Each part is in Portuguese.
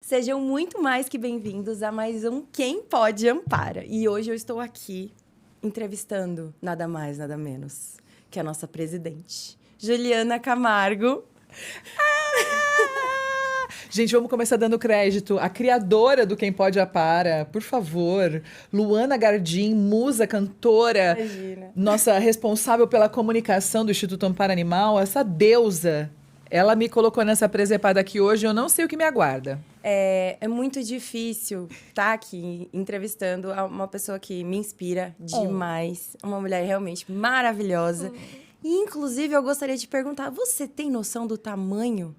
Sejam muito mais que bem-vindos a mais um Quem Pode Ampara. E hoje eu estou aqui entrevistando nada mais, nada menos que a nossa presidente, Juliana Camargo. Gente, vamos começar dando crédito à criadora do Quem Pode Ampara, por favor. Luana Gardim, musa, cantora. Imagina. Nossa responsável pela comunicação do Instituto Amparo Animal, essa deusa. Ela me colocou nessa presepada aqui hoje, eu não sei o que me aguarda. É muito difícil estar aqui entrevistando uma pessoa que me inspira demais. Uma mulher realmente maravilhosa. E, inclusive, eu gostaria de perguntar, você tem noção do tamanho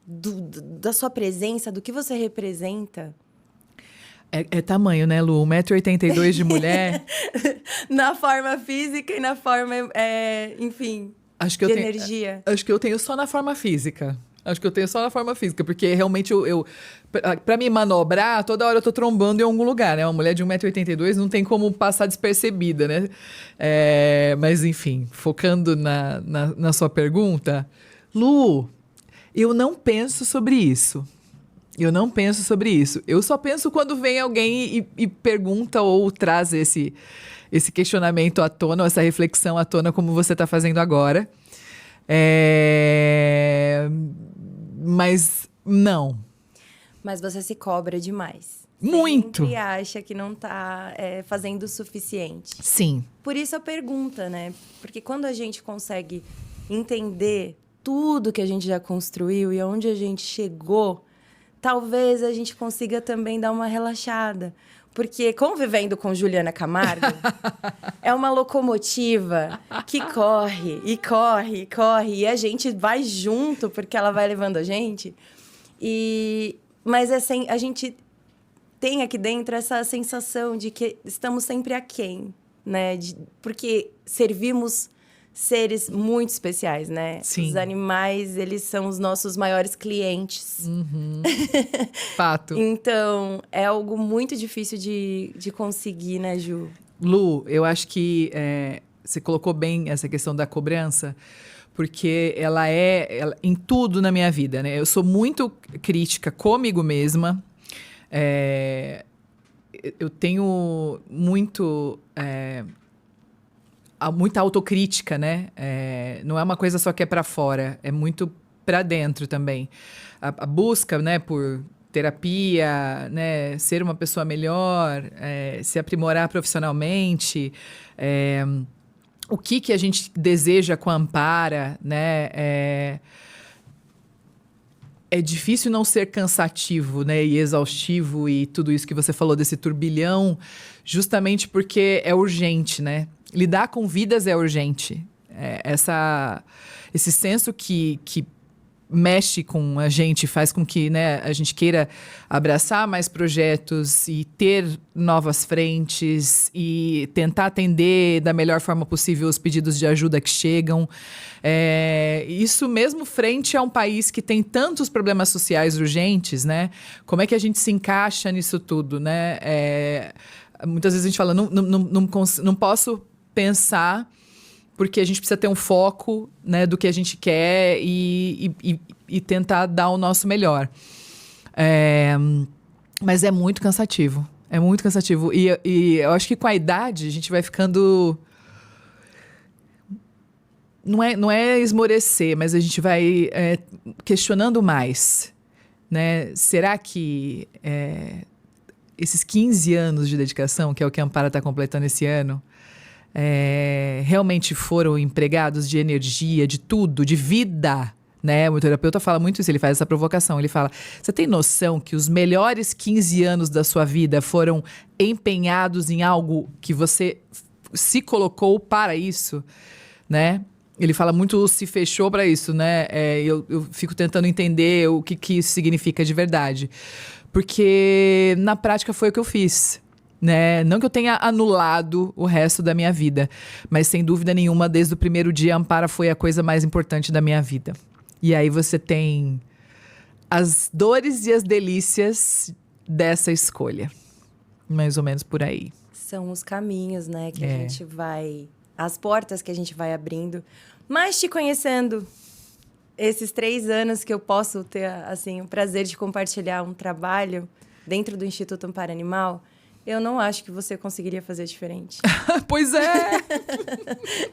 da sua presença, do que você representa? É tamanho, né, Lu? 1,82 m de mulher. Na forma física e na forma, enfim, de energia. Acho que eu tenho só na forma física. Porque realmente pra me manobrar, toda hora eu tô trombando em algum lugar, né? Uma mulher de 1,82 m não tem como passar despercebida, né? Mas, enfim, focando na sua pergunta, Lu, eu não penso sobre isso. Eu só penso quando vem alguém e pergunta ou traz esse questionamento à tona, ou essa reflexão à tona, como você está fazendo agora. Mas não. Mas você se cobra demais. Muito. Sempre acha que não está fazendo o suficiente. Sim. Por isso a pergunta, né? Porque quando a gente consegue entender tudo que a gente já construiu e aonde a gente chegou, talvez a gente consiga também dar uma relaxada. Porque convivendo com Juliana Camargo, é uma locomotiva que corre, e corre, e corre. E a gente vai junto, porque ela vai levando a gente. Mas a gente tem aqui dentro essa sensação de que estamos sempre aquém, né? Porque servimos seres muito especiais, né? Sim. Os animais, eles são os nossos maiores clientes. Uhum. Fato. Então, é algo muito difícil de conseguir, né, Ju? Lu, eu acho que você colocou bem essa questão da cobrança, porque ela em tudo na minha vida, né? Eu sou muito crítica comigo mesma. Eu tenho muita autocrítica, né? Não é uma coisa só que é para fora, é muito para dentro também. A busca, né, por terapia, né, ser uma pessoa melhor, se aprimorar profissionalmente, o que a gente deseja com a Ampara, né? É difícil não ser cansativo, né, e exaustivo e tudo isso que você falou desse turbilhão, justamente porque é urgente, né? Lidar com vidas é urgente. Esse senso que mexe com a gente, faz com que, né, a gente queira abraçar mais projetos e ter novas frentes e tentar atender da melhor forma possível os pedidos de ajuda que chegam. Isso mesmo frente a um país que tem tantos problemas sociais urgentes, né? Como é que a gente se encaixa nisso tudo, né? Muitas vezes a gente fala, não posso pensar, porque a gente precisa ter um foco, né, do que a gente quer e tentar dar o nosso melhor. Mas é muito cansativo. É muito cansativo. E eu acho que com a idade a gente vai ficando... Não é esmorecer, mas a gente vai questionando mais, né? Será que esses 15 anos de dedicação, que é o que a Ampara está completando esse ano, realmente foram empregados de energia, de tudo, de vida, né? O terapeuta fala muito isso, ele faz essa provocação, ele fala, você tem noção que os melhores 15 anos da sua vida foram empenhados em algo que você se colocou para isso, né? Ele fala muito, se fechou para isso, né? Eu fico tentando entender o que isso significa de verdade, porque na prática foi o que eu fiz. Né? Não que eu tenha anulado o resto da minha vida, mas sem dúvida nenhuma, desde o primeiro dia, a Ampara foi a coisa mais importante da minha vida. E aí você tem as dores e as delícias dessa escolha. Mais ou menos por aí. São os caminhos, né, que a gente vai... As portas que a gente vai abrindo. Mas te conhecendo esses 3 anos que eu posso ter, assim, o prazer de compartilhar um trabalho dentro do Instituto Amparo Animal, eu não acho que você conseguiria fazer diferente. Pois é!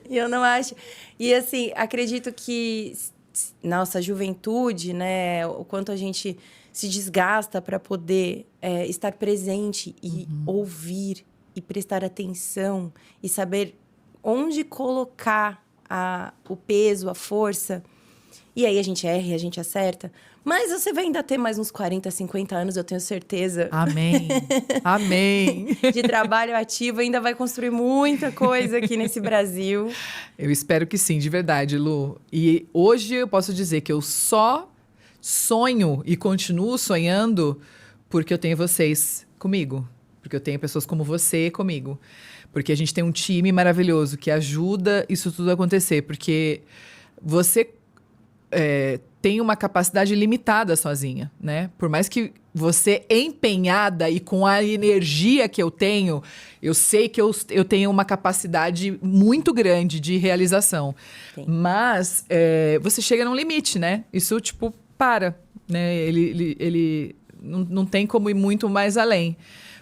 E eu não acho... E, assim, acredito que nossa juventude, né? O quanto a gente se desgasta para poder estar presente e ouvir e prestar atenção e saber onde colocar o peso, a força. E aí a gente erra e a gente acerta. Mas você vai ainda ter mais uns 40, 50 anos, eu tenho certeza. Amém. Amém. De trabalho ativo, ainda vai construir muita coisa aqui nesse Brasil. Eu espero que sim, de verdade, Lu. E hoje eu posso dizer que eu só sonho e continuo sonhando porque eu tenho vocês comigo. Porque eu tenho pessoas como você comigo. Porque a gente tem um time maravilhoso que ajuda isso tudo a acontecer. Porque você tem uma capacidade limitada sozinha, né? Por mais que você empenhada e com a energia que eu tenho, eu sei que eu tenho uma capacidade muito grande de realização. Sim. Mas você chega num limite, né? Isso, tipo, né? Ele não tem como ir muito mais além.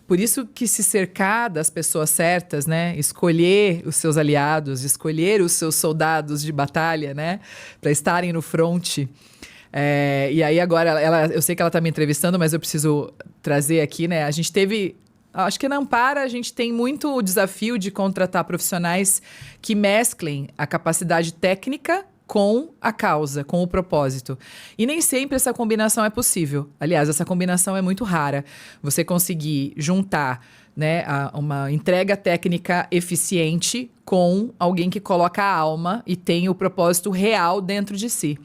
Por isso que se cercar das pessoas certas, né? Escolher os seus aliados, escolher os seus soldados de batalha, né? Para estarem no fronte. E aí agora, eu sei que ela está me entrevistando, mas eu preciso trazer aqui, né? A gente teve... Acho que na Ampara a gente tem muito o desafio de contratar profissionais que mesclem a capacidade técnica com a causa, com o propósito. E nem sempre essa combinação é possível. Aliás, essa combinação é muito rara. Você conseguir juntar, né, uma entrega técnica eficiente com alguém que coloca a alma e tem o propósito real dentro de si.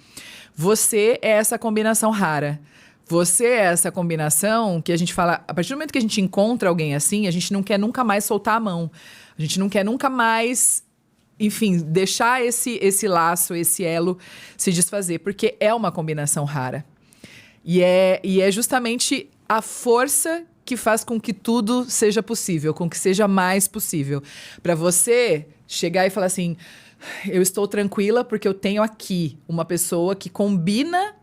Você é essa combinação rara. Você é essa combinação que a gente fala... A partir do momento que a gente encontra alguém assim, a gente não quer nunca mais soltar a mão. A gente não quer nunca mais... Enfim, deixar esse laço, esse elo se desfazer, porque é uma combinação rara. E é justamente a força que faz com que tudo seja possível, com que seja mais possível. Para você chegar e falar assim, eu estou tranquila porque eu tenho aqui uma pessoa que combina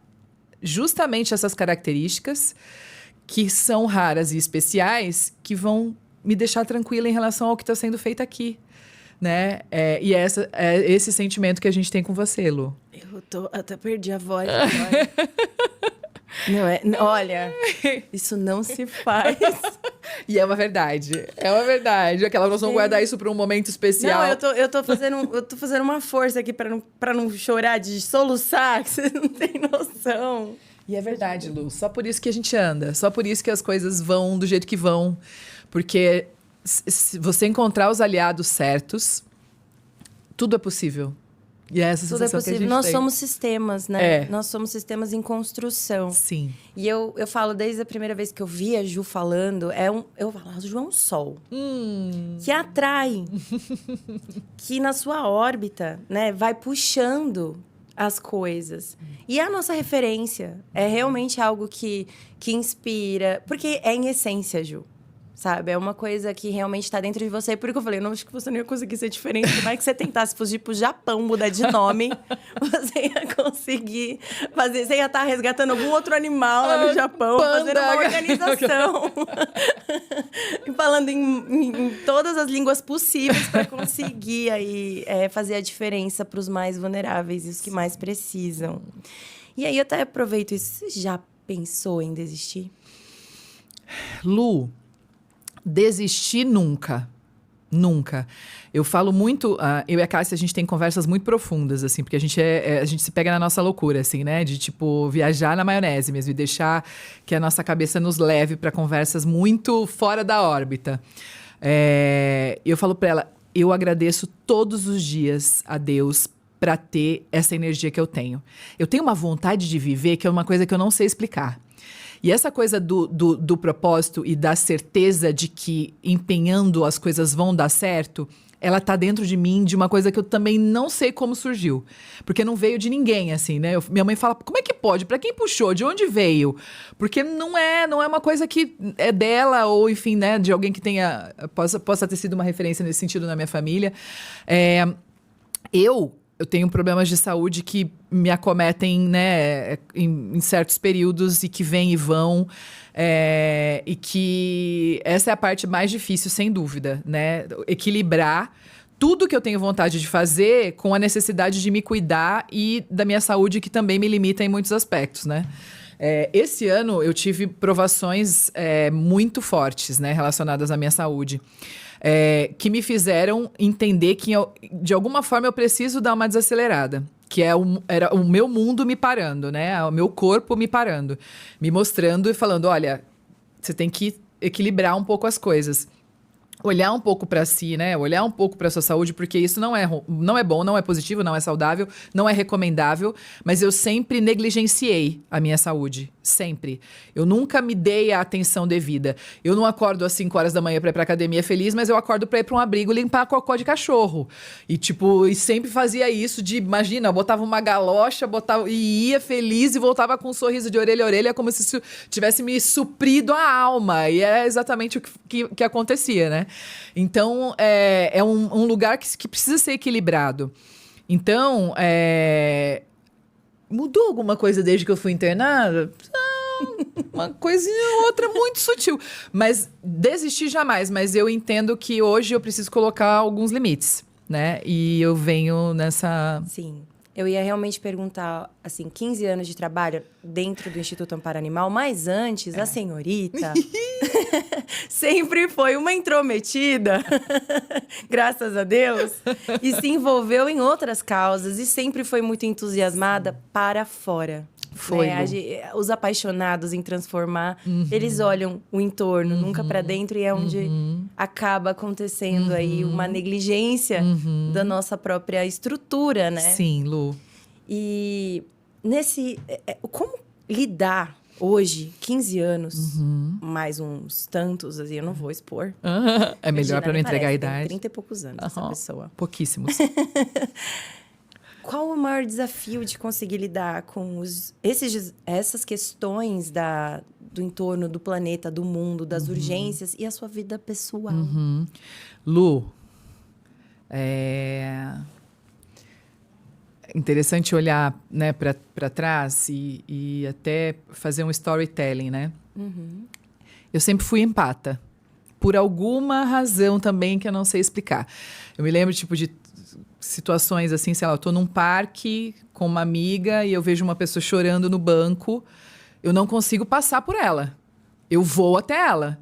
justamente essas características que são raras e especiais, que vão me deixar tranquila em relação ao que está sendo feito aqui. Né? E é esse sentimento que a gente tem com você, Lu. Eu até perdi a voz agora. Olha, isso não se faz. E é uma verdade. É uma verdade. Aquela nós vamos guardar isso para um momento especial. Não, eu tô fazendo uma força aqui para não chorar de soluçar, que você não tem noção. E é verdade, Lu. Só por isso que a gente anda. Só por isso que as coisas vão do jeito que vão. Porque... se você encontrar os aliados certos, tudo é possível. E é essa sensação que a gente Nós tem. somos sistemas, né? Nós somos sistemas em construção. Sim. E eu falo, desde a primeira vez que eu vi a Ju falando, eu falo, a Ju é um sol. Que atrai. Que na sua órbita, né, vai puxando as coisas. E a nossa referência é realmente algo que inspira. Porque é em essência, Ju. Sabe? É uma coisa que realmente está dentro de você. Por isso que eu falei, não acho que você não ia conseguir ser diferente. Vai que você tentasse fugir pro Japão, mudar de nome, você ia conseguir fazer... Você ia estar resgatando algum outro animal lá no Japão, fazendo uma organização. Falando em todas as línguas possíveis para conseguir aí, fazer a diferença para os mais vulneráveis e os que mais precisam. E aí, eu até aproveito isso. Você já pensou em desistir? Lu... desistir nunca. Nunca. Eu falo muito... eu e a Cássia, a gente tem conversas muito profundas, assim. Porque a gente se pega na nossa loucura, assim, né? De, tipo, viajar na maionese mesmo. E deixar que a nossa cabeça nos leve para conversas muito fora da órbita. Eu falo para ela... Eu agradeço todos os dias a Deus para ter essa energia que eu tenho. Eu tenho uma vontade de viver que é uma coisa que eu não sei explicar. E essa coisa do propósito e da certeza de que empenhando as coisas vão dar certo, ela tá dentro de mim de uma coisa que eu também não sei como surgiu. Porque não veio de ninguém, assim, né? Minha mãe fala, como é que pode? Pra quem puxou? De onde veio? Porque não é uma coisa que é dela ou, enfim, né? De alguém que possa ter sido uma referência nesse sentido na minha família. Eu eu tenho problemas de saúde que me acometem, né, em certos períodos e que vêm e vão. E que essa é a parte mais difícil, sem dúvida, né? Equilibrar tudo que eu tenho vontade de fazer com a necessidade de me cuidar e da minha saúde, que também me limita em muitos aspectos, né? Esse ano eu tive provações muito fortes, né, relacionadas à minha saúde. Que me fizeram entender que, de alguma forma, eu preciso dar uma desacelerada. Que era o meu mundo me parando, né? O meu corpo me parando. Me mostrando e falando, olha, você tem que equilibrar um pouco as coisas. Olhar um pouco para si, né? Olhar um pouco para sua saúde, porque isso não é bom, não é positivo, não é saudável, não é recomendável. Mas eu sempre negligenciei a minha saúde. Sempre. Eu nunca me dei a atenção devida. Eu não acordo às 5 horas da manhã para ir pra academia feliz, mas eu acordo para ir para um abrigo limpar cocó de cachorro. E sempre fazia isso imagina, eu botava uma galocha, e ia feliz e voltava com um sorriso de orelha a orelha, como se isso tivesse me suprido a alma. E é exatamente o que acontecia, né? Então, é um lugar que precisa ser equilibrado. Então, mudou alguma coisa desde que eu fui internada? Uma coisinha ou outra muito sutil. Mas desistir jamais. Mas eu entendo que hoje eu preciso colocar alguns limites, né? E eu venho nessa... Sim. Eu ia realmente perguntar, assim, 15 anos de trabalho dentro do Instituto Amparo Animal, mas antes, a senhorita sempre foi uma intrometida, graças a Deus, e se envolveu em outras causas e sempre foi muito entusiasmada para fora. Foi, Os apaixonados em transformar, eles olham o entorno, nunca para dentro, e é onde acaba acontecendo aí uma negligência da nossa própria estrutura, né? Sim, Lu. E como lidar hoje, 15 anos, mais uns tantos, assim, eu não vou expor. É melhor para não entregar a idade. 30 e poucos anos essa pessoa. Pouquíssimos. Qual o maior desafio de conseguir lidar com essas questões do entorno, do planeta, do mundo, das urgências e a sua vida pessoal? Lu, é interessante olhar, né, para trás e até fazer um storytelling, né? Eu sempre fui empata. Por alguma razão também que eu não sei explicar. Eu me lembro, de situações assim, sei lá, eu tô num parque com uma amiga e eu vejo uma pessoa chorando no banco, eu não consigo passar por ela. Eu vou até ela.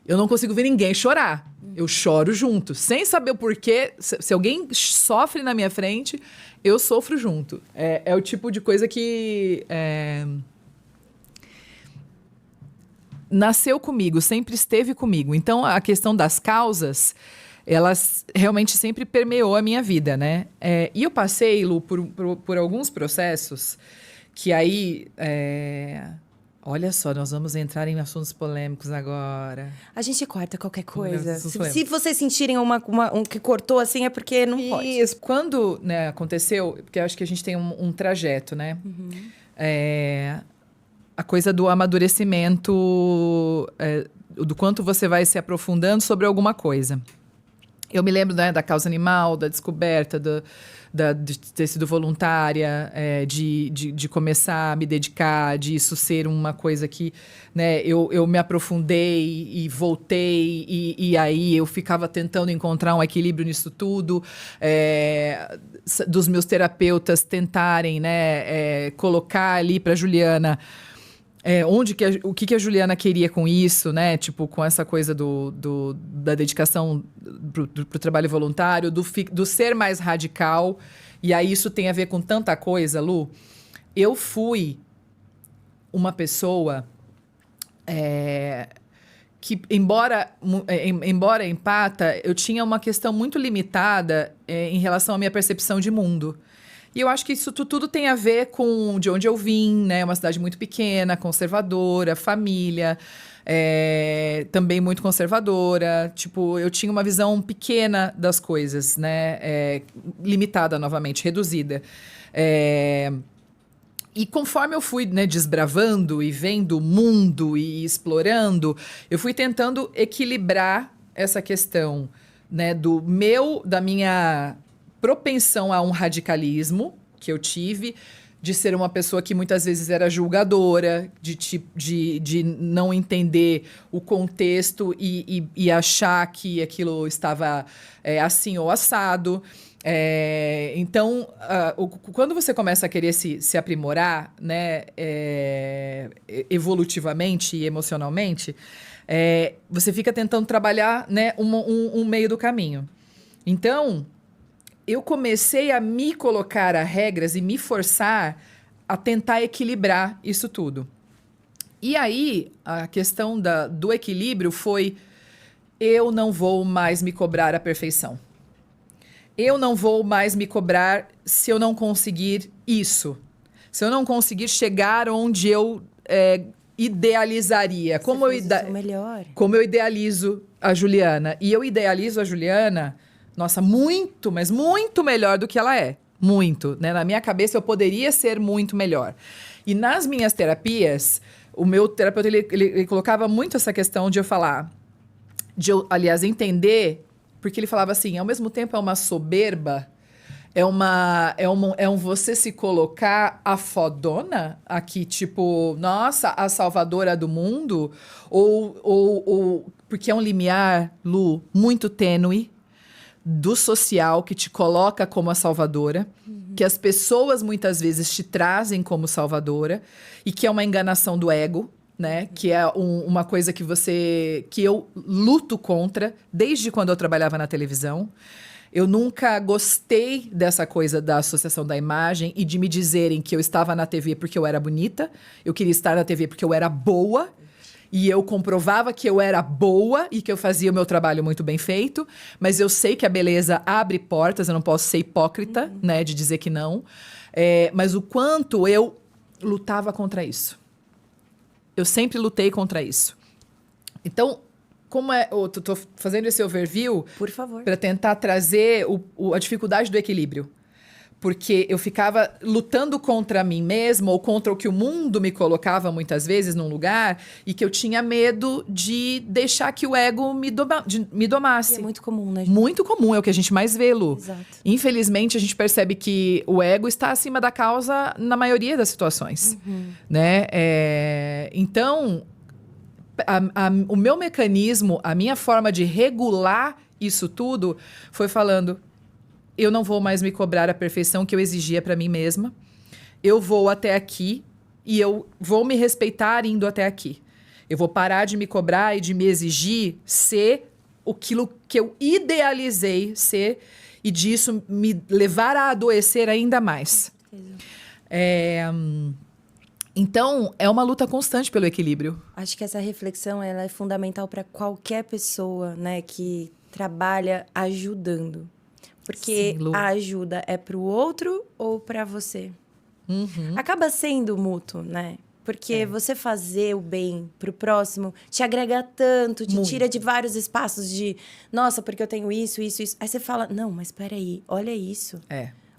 Eu não consigo ver ninguém chorar. Eu choro junto, sem saber o porquê. Se alguém sofre na minha frente, eu sofro junto. É o tipo de coisa que nasceu comigo, sempre esteve comigo. Então, a questão das causas, elas realmente sempre permeou a minha vida, né? E eu passei, Lu, por alguns processos que aí... olha só, nós vamos entrar em assuntos polêmicos agora. A gente corta qualquer coisa. Se vocês sentirem um que cortou assim, é porque não pode. Isso. Quando, né, aconteceu, porque eu acho que a gente tem um trajeto, né? A coisa do amadurecimento, do quanto você vai se aprofundando sobre alguma coisa. Eu me lembro, né, da causa animal, da descoberta, de ter sido voluntária, de começar a me dedicar, de isso ser uma coisa que, né, eu me aprofundei e voltei, e aí eu ficava tentando encontrar um equilíbrio nisso tudo, dos meus terapeutas tentarem, né, colocar ali para Juliana... o que a Juliana queria com isso, né? Com essa coisa da dedicação pro trabalho voluntário, do ser mais radical. E aí isso tem a ver com tanta coisa, Lu. Eu fui uma pessoa que, embora empata, eu tinha uma questão muito limitada em relação à minha percepção de mundo. E eu acho que isso tudo tem a ver com de onde eu vim, né? Uma cidade muito pequena, conservadora, família, também muito conservadora. Eu tinha uma visão pequena das coisas, né? Limitada, novamente, reduzida. E conforme eu fui, né, desbravando e vendo o mundo e explorando, eu fui tentando equilibrar essa questão, né, da minha propensão a um radicalismo que eu tive, de ser uma pessoa que muitas vezes era julgadora, de não entender o contexto e achar que aquilo estava assim ou assado. Então, quando você começa a querer se aprimorar, né, evolutivamente e emocionalmente, você fica tentando trabalhar, né, um meio do caminho. Então, eu comecei a me colocar a regras e me forçar a tentar equilibrar isso tudo. E aí, a questão do equilíbrio foi: eu não vou mais me cobrar a perfeição. Eu não vou mais me cobrar se eu não conseguir isso. Se eu não conseguir chegar onde eu idealizaria. Como eu idealizo a Juliana. E eu idealizo a Juliana, nossa, muito, mas muito melhor do que ela é. Muito, né? Na minha cabeça, eu poderia ser muito melhor. E nas minhas terapias, o meu terapeuta, ele colocava muito essa questão de eu falar, aliás, entender, porque ele falava assim, ao mesmo tempo é uma soberba, é um você se colocar a fodona aqui, tipo, nossa, a salvadora do mundo, ou porque é um limiar, Lu, muito tênue, do social que te coloca como a salvadora, que as pessoas muitas vezes te trazem como salvadora e que é uma enganação do ego, né? Que é uma coisa que eu luto contra desde quando eu trabalhava na televisão. Eu nunca gostei dessa coisa da associação da imagem e de me dizerem que eu estava na TV porque eu era bonita, eu queria estar na TV porque eu era boa. E eu comprovava que eu era boa e que eu fazia o meu trabalho muito bem feito. Mas eu sei que a beleza abre portas, eu não posso ser hipócrita, né, de dizer que não. Mas o quanto eu lutava contra isso. Eu sempre lutei contra isso. Então, eu tô fazendo esse overview... Por favor. Para tentar trazer a dificuldade do equilíbrio. Porque eu ficava lutando contra mim mesma ou contra o que o mundo me colocava muitas vezes num lugar e que eu tinha medo de deixar que o ego me domasse. E é muito comum, né? Muito comum, é o que a gente mais vê, Lu. Exato. Infelizmente, a gente percebe que o ego está acima da causa na maioria das situações. Né? Então, o meu mecanismo, a minha forma de regular isso tudo foi falando... Eu não vou mais me cobrar a perfeição que eu exigia para mim mesma. Eu vou até aqui e eu vou me respeitar indo até aqui. Eu vou parar de me cobrar e de me exigir ser aquilo que eu idealizei ser e disso me levar a adoecer ainda mais. Então, é uma luta constante pelo equilíbrio. Acho que essa reflexão ela é fundamental para qualquer pessoa, né, que trabalha ajudando. Porque Sim, a ajuda é para o outro ou para você? Acaba sendo mútuo, né? Porque você fazer o bem pro próximo te agrega tanto, te tira de vários espaços de... Nossa, porque eu tenho isso, isso, isso. Aí você fala, não, mas espera aí, olha isso.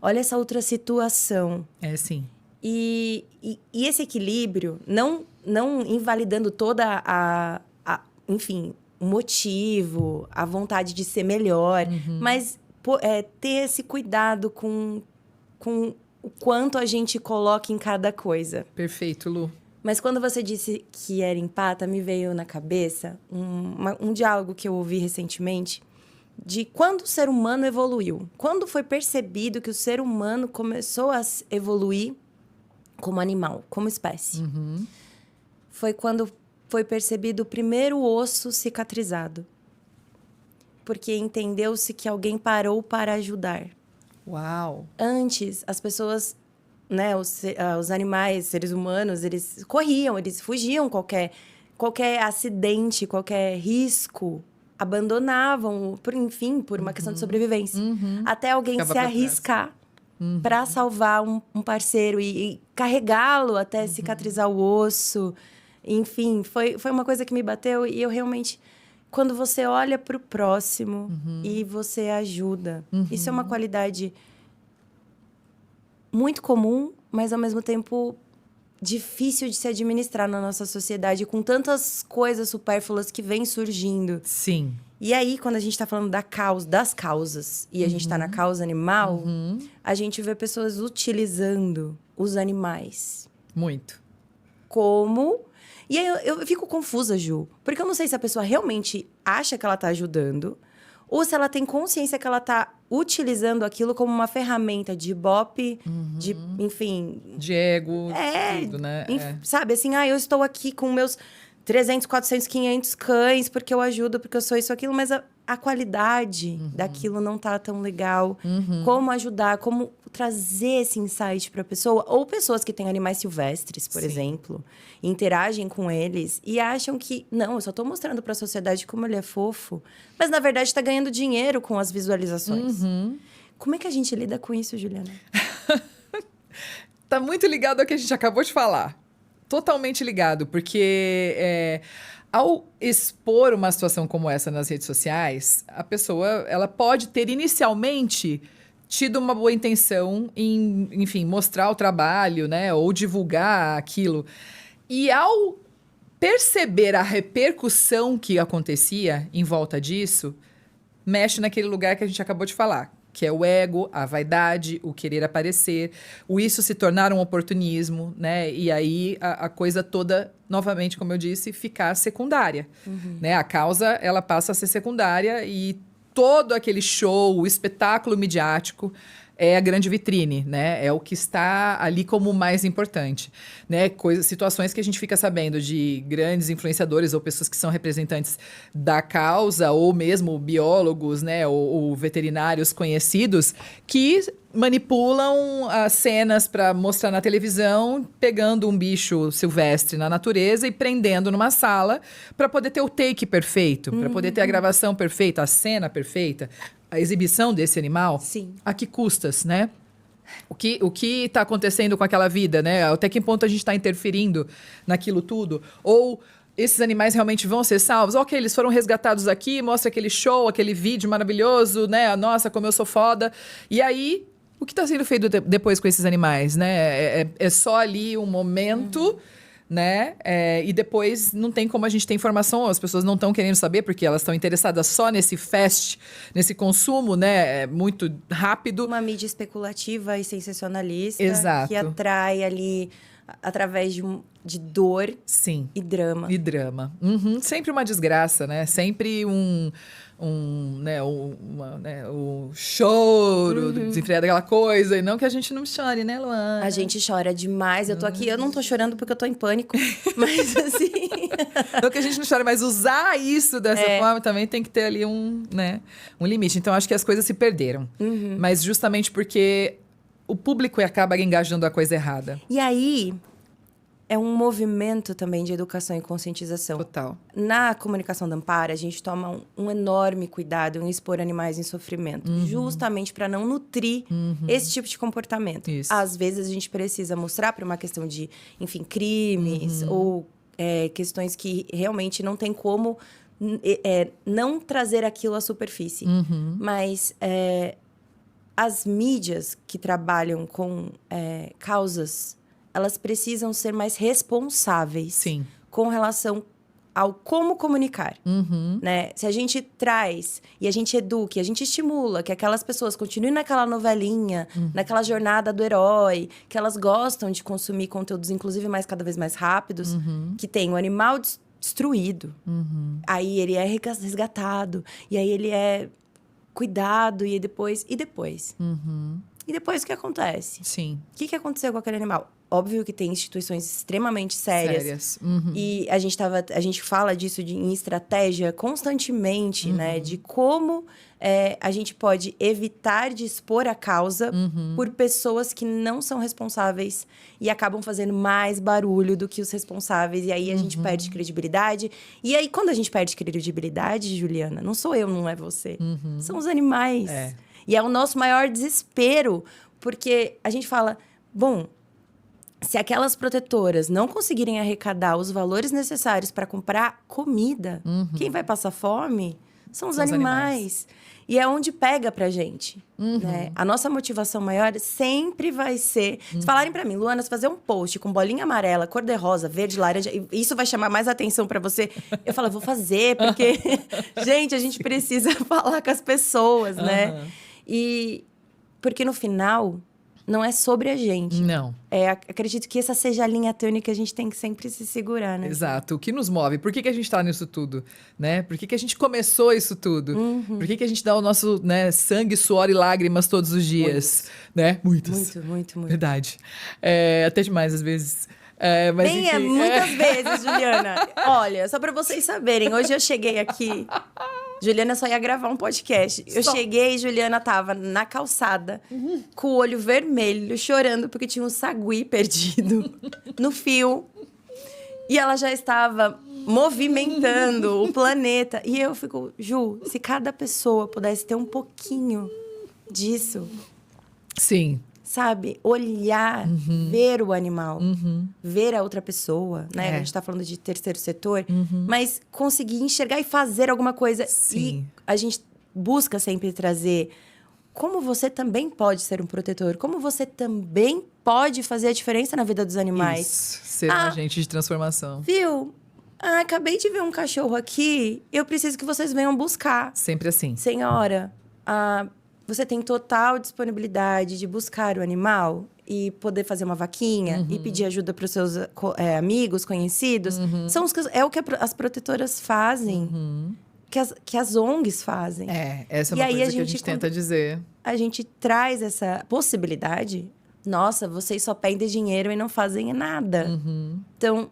Olha essa outra situação. Sim. E esse equilíbrio, não invalidando toda enfim, o motivo, a vontade de ser melhor, mas... ter esse cuidado com o quanto a gente coloca em cada coisa. Perfeito, Lu. Mas quando você disse que era empata, me veio na cabeça um diálogo que eu ouvi recentemente de quando o ser humano evoluiu. Quando foi percebido que o ser humano começou a evoluir como animal, como espécie. Foi quando foi percebido o primeiro osso cicatrizado. Porque entendeu-se que alguém parou para ajudar. Uau! Antes, as pessoas, né, os animais, seres humanos, eles corriam, eles fugiam qualquer acidente, qualquer risco, abandonavam, por uma questão de sobrevivência. Até alguém se arriscar para salvar um parceiro e carregá-lo até cicatrizar o osso. Enfim, foi uma coisa que me bateu e eu realmente... Quando você olha para o próximo e você ajuda. Isso é uma qualidade muito comum, mas ao mesmo tempo difícil de se administrar na nossa sociedade, com tantas coisas supérfluas que vêm surgindo. Sim. E aí, quando a gente está falando das causas e a gente está na causa animal, a gente vê pessoas utilizando os animais. Muito. Como... E aí eu fico confusa, Ju. Porque eu não sei se a pessoa realmente acha que ela está ajudando ou se ela tem consciência que ela está utilizando aquilo como uma ferramenta de ibope, de, enfim... De ego, tudo, né? Sabe, assim, eu estou aqui com meus 300, 400, 500 cães porque eu ajudo, porque eu sou isso, aquilo. Mas a qualidade daquilo não tá tão legal. Como ajudar, como trazer esse insight para a pessoa. Ou pessoas que têm animais silvestres, por exemplo, interagem com eles e acham que, não, eu só tô mostrando para a sociedade como ele é fofo. Mas, na verdade, está ganhando dinheiro com as visualizações. Como é que a gente lida com isso, Juliana? Tá muito ligado ao que a gente acabou de falar. Totalmente ligado, porque ao expor uma situação como essa nas redes sociais, a pessoa ela pode ter inicialmente tido uma boa intenção em, enfim, mostrar o trabalho, né, ou divulgar aquilo. E ao perceber a repercussão que acontecia em volta disso, mexe naquele lugar que a gente acabou de falar, que é o ego, a vaidade, o querer aparecer, o isso se tornar um oportunismo, né? E aí a coisa toda, novamente, como eu disse, ficar secundária, né? A causa, ela passa a ser secundária e todo aquele show, o espetáculo midiático é a grande vitrine, né? É o que está ali como o mais importante, né? Situações que a gente fica sabendo de grandes influenciadores ou pessoas que são representantes da causa ou mesmo biólogos, né? Ou veterinários conhecidos que manipulam as cenas para mostrar na televisão, pegando um bicho silvestre na natureza e prendendo numa sala para poder ter o take perfeito, para poder ter a gravação perfeita, a cena perfeita. A exibição desse animal, Sim. A que custas, né? O que está acontecendo com aquela vida, né? Até que ponto a gente está interferindo naquilo tudo? Ou esses animais realmente vão ser salvos? Ok, eles foram resgatados aqui, mostra aquele show, aquele vídeo maravilhoso, né? Nossa, como eu sou foda. E aí, o que está sendo feito depois com esses animais, né? É só ali um momento... né? E depois não tem como a gente ter informação, as pessoas não estão querendo saber porque elas estão interessadas só nesse fast, nesse consumo, né? Muito rápido. Uma mídia especulativa e sensacionalista. Exato. Que atrai ali através de dor. Sim. E drama. E drama. Sempre uma desgraça, né? Sempre um choro, desenfreado, aquela coisa. E não que a gente não chore, né, Luana? A gente chora demais. Eu tô aqui, eu não tô chorando porque eu tô em pânico. Mas assim... Não que a gente não chore, mas usar isso dessa forma também tem que ter ali um limite. Então, acho que as coisas se perderam. Mas justamente porque o público acaba engajando a coisa errada. E aí... é um movimento também de educação e conscientização. Total. Na comunicação da Ampara, a gente toma um enorme cuidado em expor animais em sofrimento. Justamente para não nutrir esse tipo de comportamento. Isso. Às vezes, a gente precisa mostrar para uma questão de, enfim, crimes ou questões que realmente não tem como não trazer aquilo à superfície. Mas as mídias que trabalham com causas... elas precisam ser mais responsáveis. Sim. Com relação ao como comunicar, né? Se a gente traz e a gente educa, e a gente estimula que aquelas pessoas continuem naquela novelinha, naquela jornada do herói, que elas gostam de consumir conteúdos, inclusive cada vez mais rápidos, que tem o animal destruído, aí ele é resgatado, e aí ele é cuidado, e depois... E depois o que acontece? Sim. O que aconteceu com aquele animal? Óbvio que tem instituições extremamente sérias. E a gente fala disso em estratégia constantemente, né? De como a gente pode evitar de expor a causa por pessoas que não são responsáveis e acabam fazendo mais barulho do que os responsáveis. E aí a gente perde credibilidade. E aí, quando a gente perde credibilidade, Juliana, não sou eu, não é você. São os animais. E é o nosso maior desespero, porque a gente fala, bom... se aquelas protetoras não conseguirem arrecadar os valores necessários para comprar comida, quem vai passar fome são os animais. E é onde pega pra gente, né? A nossa motivação maior sempre vai ser... Se falarem pra mim, Luana, se fazer um post com bolinha amarela, cor-de-rosa, verde, laranja, isso vai chamar mais atenção pra você. Eu falo, eu vou fazer, porque... gente, a gente precisa falar com as pessoas, né? E... porque no final... não é sobre a gente. Não. Acredito que essa seja a linha tênue que a gente tem que sempre se segurar, né? Exato. O que nos move? Por que a gente tá nisso tudo? Né? Por que a gente começou isso tudo? Por que a gente dá o nosso, né, sangue, suor e lágrimas todos os dias? Né? Muitas. Muito. Verdade. Até demais, às vezes. Mas Bem, enfim, muitas vezes, Juliana. Olha, só pra vocês saberem, hoje eu cheguei aqui... Juliana só ia gravar um podcast. Eu cheguei e Juliana tava na calçada, com o olho vermelho, chorando porque tinha um sagui perdido no fio. E ela já estava movimentando o planeta. E eu fico, Ju, se cada pessoa pudesse ter um pouquinho disso... sim. Sabe? Olhar, ver o animal, ver a outra pessoa, né? A gente tá falando de terceiro setor, mas conseguir enxergar e fazer alguma coisa. Sim. E a gente busca sempre trazer como você também pode ser um protetor, como você também pode fazer a diferença na vida dos animais. Isso. Ser um agente de transformação. Viu? Acabei de ver um cachorro aqui, eu preciso que vocês venham buscar. Sempre assim. Senhora, você tem total disponibilidade de buscar o animal e poder fazer uma vaquinha e pedir ajuda para os seus amigos, conhecidos. É o que as protetoras fazem, que as ONGs fazem. Essa é E uma aí coisa que a gente tenta dizer. A gente traz essa possibilidade. Nossa, vocês só pedem dinheiro e não fazem nada. Então,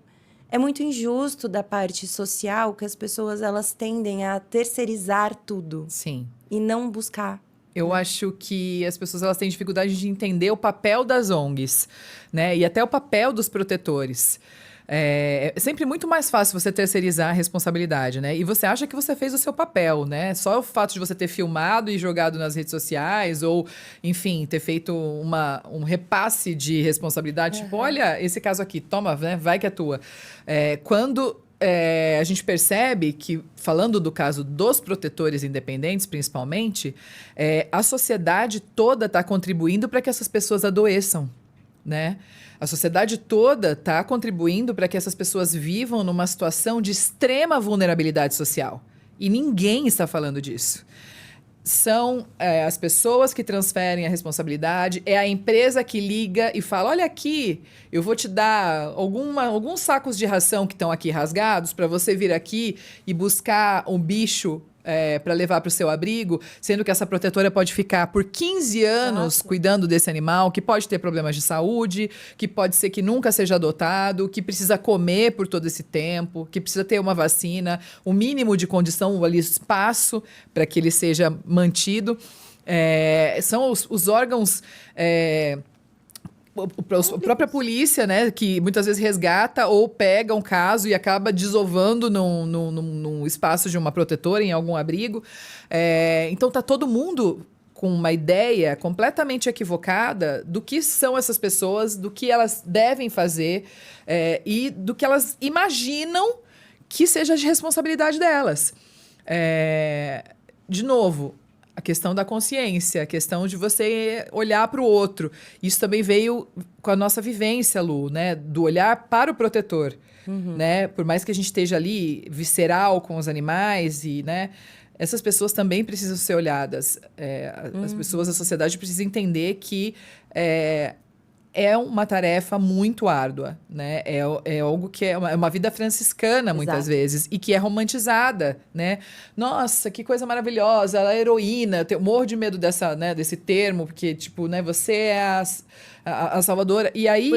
é muito injusto da parte social que as pessoas elas tendem a terceirizar tudo. Sim. E não buscar. Eu acho que as pessoas elas têm dificuldade de entender o papel das ONGs, né? E até o papel dos protetores. É sempre muito mais fácil você terceirizar a responsabilidade, né? E você acha que você fez o seu papel, né? Só o fato de você ter filmado e jogado nas redes sociais ou, enfim, ter feito um repasse de responsabilidade. Tipo, olha, esse caso aqui, toma, né? Vai que é tua. Quando... a gente percebe que, falando do caso dos protetores independentes, principalmente, a sociedade toda está contribuindo para que essas pessoas adoeçam, né? A sociedade toda está contribuindo para que essas pessoas vivam numa situação de extrema vulnerabilidade social. E ninguém está falando disso. São as pessoas que transferem a responsabilidade, é a empresa que liga e fala, olha aqui, eu vou te dar alguns sacos de ração que estão aqui rasgados para você vir aqui e buscar um bicho para levar para o seu abrigo, sendo que essa protetora pode ficar por 15 anos cuidando desse animal, que pode ter problemas de saúde, que pode ser que nunca seja adotado, que precisa comer por todo esse tempo, que precisa ter uma vacina, o mínimo de condição, ali, espaço para que ele seja mantido. São os órgãos... A própria polícia, né, que muitas vezes resgata ou pega um caso e acaba desovando num espaço de uma protetora, em algum abrigo. Então, tá todo mundo com uma ideia completamente equivocada do que são essas pessoas, do que elas devem fazer e do que elas imaginam que seja de responsabilidade delas. De novo, a questão da consciência, a questão de você olhar para o outro. Isso também veio com a nossa vivência, Lu, né? Do olhar para o protetor, né? Por mais que a gente esteja ali visceral com os animais e, né? Essas pessoas também precisam ser olhadas. As pessoas, a sociedade precisa entender que é uma tarefa muito árdua, né? É algo que é uma vida franciscana, muitas vezes, e que é romantizada, né? Nossa, que coisa maravilhosa, ela é heroína. Eu morro de medo desse termo, porque, tipo, né? Você é a salvadora. E aí...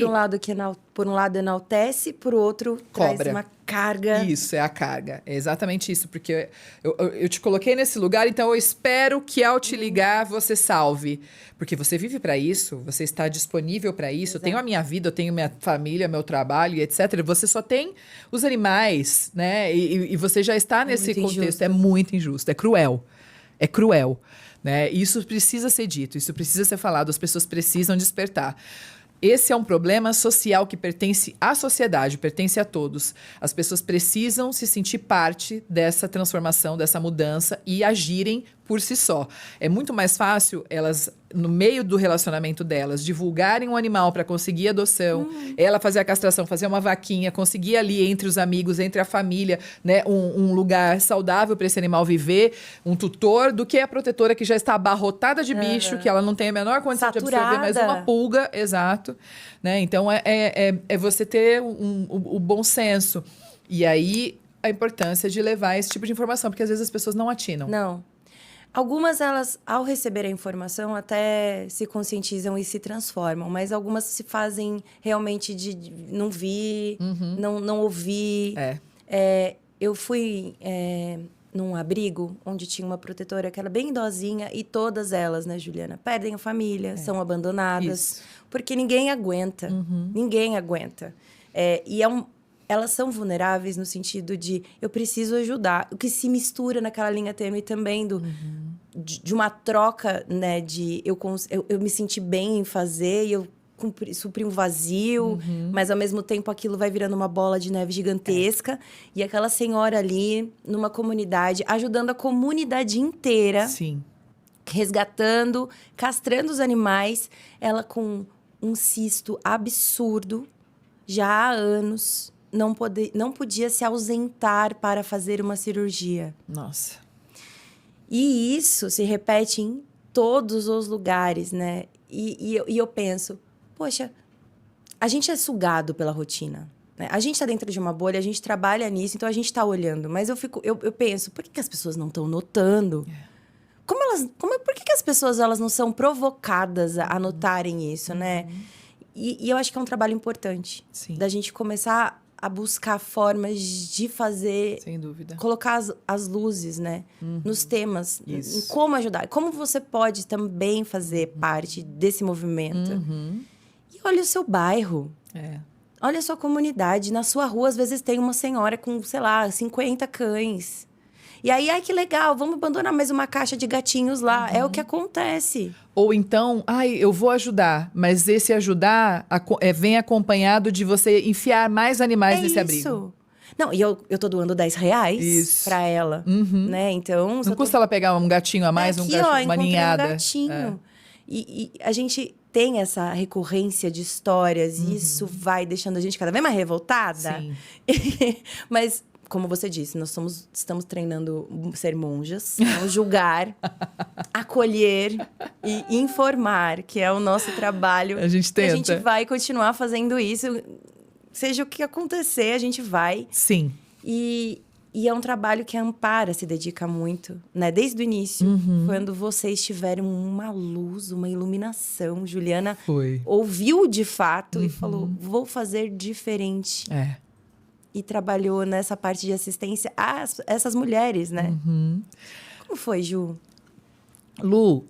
Por um lado enaltece, por outro cobra. Traz uma carga. Isso, é a carga. É exatamente isso, porque eu te coloquei nesse lugar, então eu espero que ao te ligar você salve. Porque você vive para isso, você está disponível para isso. Eu tenho a minha vida, eu tenho minha família, meu trabalho, etc. Você só tem os animais, né? E você já está nesse contexto. Injusto. É muito injusto, é cruel. É cruel. Né? Isso precisa ser dito, isso precisa ser falado, as pessoas precisam despertar. esse é um problema social que pertence à sociedade, pertence a todos. As pessoas precisam se sentir parte dessa transformação, dessa mudança e agirem por si só. É muito mais fácil elas, no meio do relacionamento delas, divulgarem um animal para conseguir adoção, ela fazer a castração, fazer uma vaquinha, conseguir ali entre os amigos, entre a família, né, um lugar saudável para esse animal viver, um tutor, do que a protetora que já está abarrotada de bicho, que ela não tem a menor condição de absorver mais uma pulga, exato. Né? Então, é você ter o bom senso. E aí, a importância de levar esse tipo de informação, porque às vezes as pessoas não atinam. Não. Algumas, elas, ao receber a informação, até se conscientizam e se transformam. Mas algumas se fazem realmente de não vi, não ouvi. Eu fui num abrigo onde tinha uma protetora que era bem idosinha. E todas elas, né, Juliana, perdem a família, são abandonadas. Isso. Porque ninguém aguenta. Ninguém aguenta. Elas são vulneráveis no sentido de eu preciso ajudar. O que se mistura naquela linha tênue também de uma troca, né? De eu me sentir bem em fazer e eu suprir um vazio, mas ao mesmo tempo aquilo vai virando uma bola de neve gigantesca. E aquela senhora ali, numa comunidade, ajudando a comunidade inteira. Sim. Resgatando, castrando os animais. Ela com um cisto absurdo, já há anos. Não podia se ausentar para fazer uma cirurgia. Nossa. E isso se repete em todos os lugares, né? E eu penso, poxa, a gente é sugado pela rotina. Né? A gente está dentro de uma bolha, a gente trabalha nisso, então a gente está olhando. Mas eu penso, por que as pessoas não estão notando? Por que as pessoas elas não são provocadas a notarem isso, né? E eu acho que é um trabalho importante. Sim. Da gente começar a buscar formas de fazer... Sem dúvida. Colocar as luzes, né? Nos temas. Isso. Em como ajudar. Como você pode também fazer parte desse movimento. E olha o seu bairro. Olha a sua comunidade. Na sua rua, às vezes, tem uma senhora com, sei lá, 50 cães. E aí, ai, que legal, vamos abandonar mais uma caixa de gatinhos lá. É o que acontece. Ou então, eu vou ajudar, mas esse ajudar vem acompanhado de você enfiar mais animais nesse abrigo. Não, e eu tô doando R$10 pra ela, né? Então... Não custa ela pegar um gatinho a mais, uma ninhada. Um gatinho. E a gente tem essa recorrência de histórias e isso vai deixando a gente cada vez mais revoltada. Sim. Mas... Como você disse, estamos treinando ser monjas, não julgar, acolher e informar, que é o nosso trabalho. A gente tenta. E a gente vai continuar fazendo isso. Seja o que acontecer, a gente vai. Sim. E é um trabalho que a Ampara se dedica muito, né? Desde o início, quando vocês tiveram uma luz, uma iluminação. Juliana ouviu de fato e falou, vou fazer diferente. E trabalhou nessa parte de assistência a essas mulheres, né? Como foi, Ju? Lu,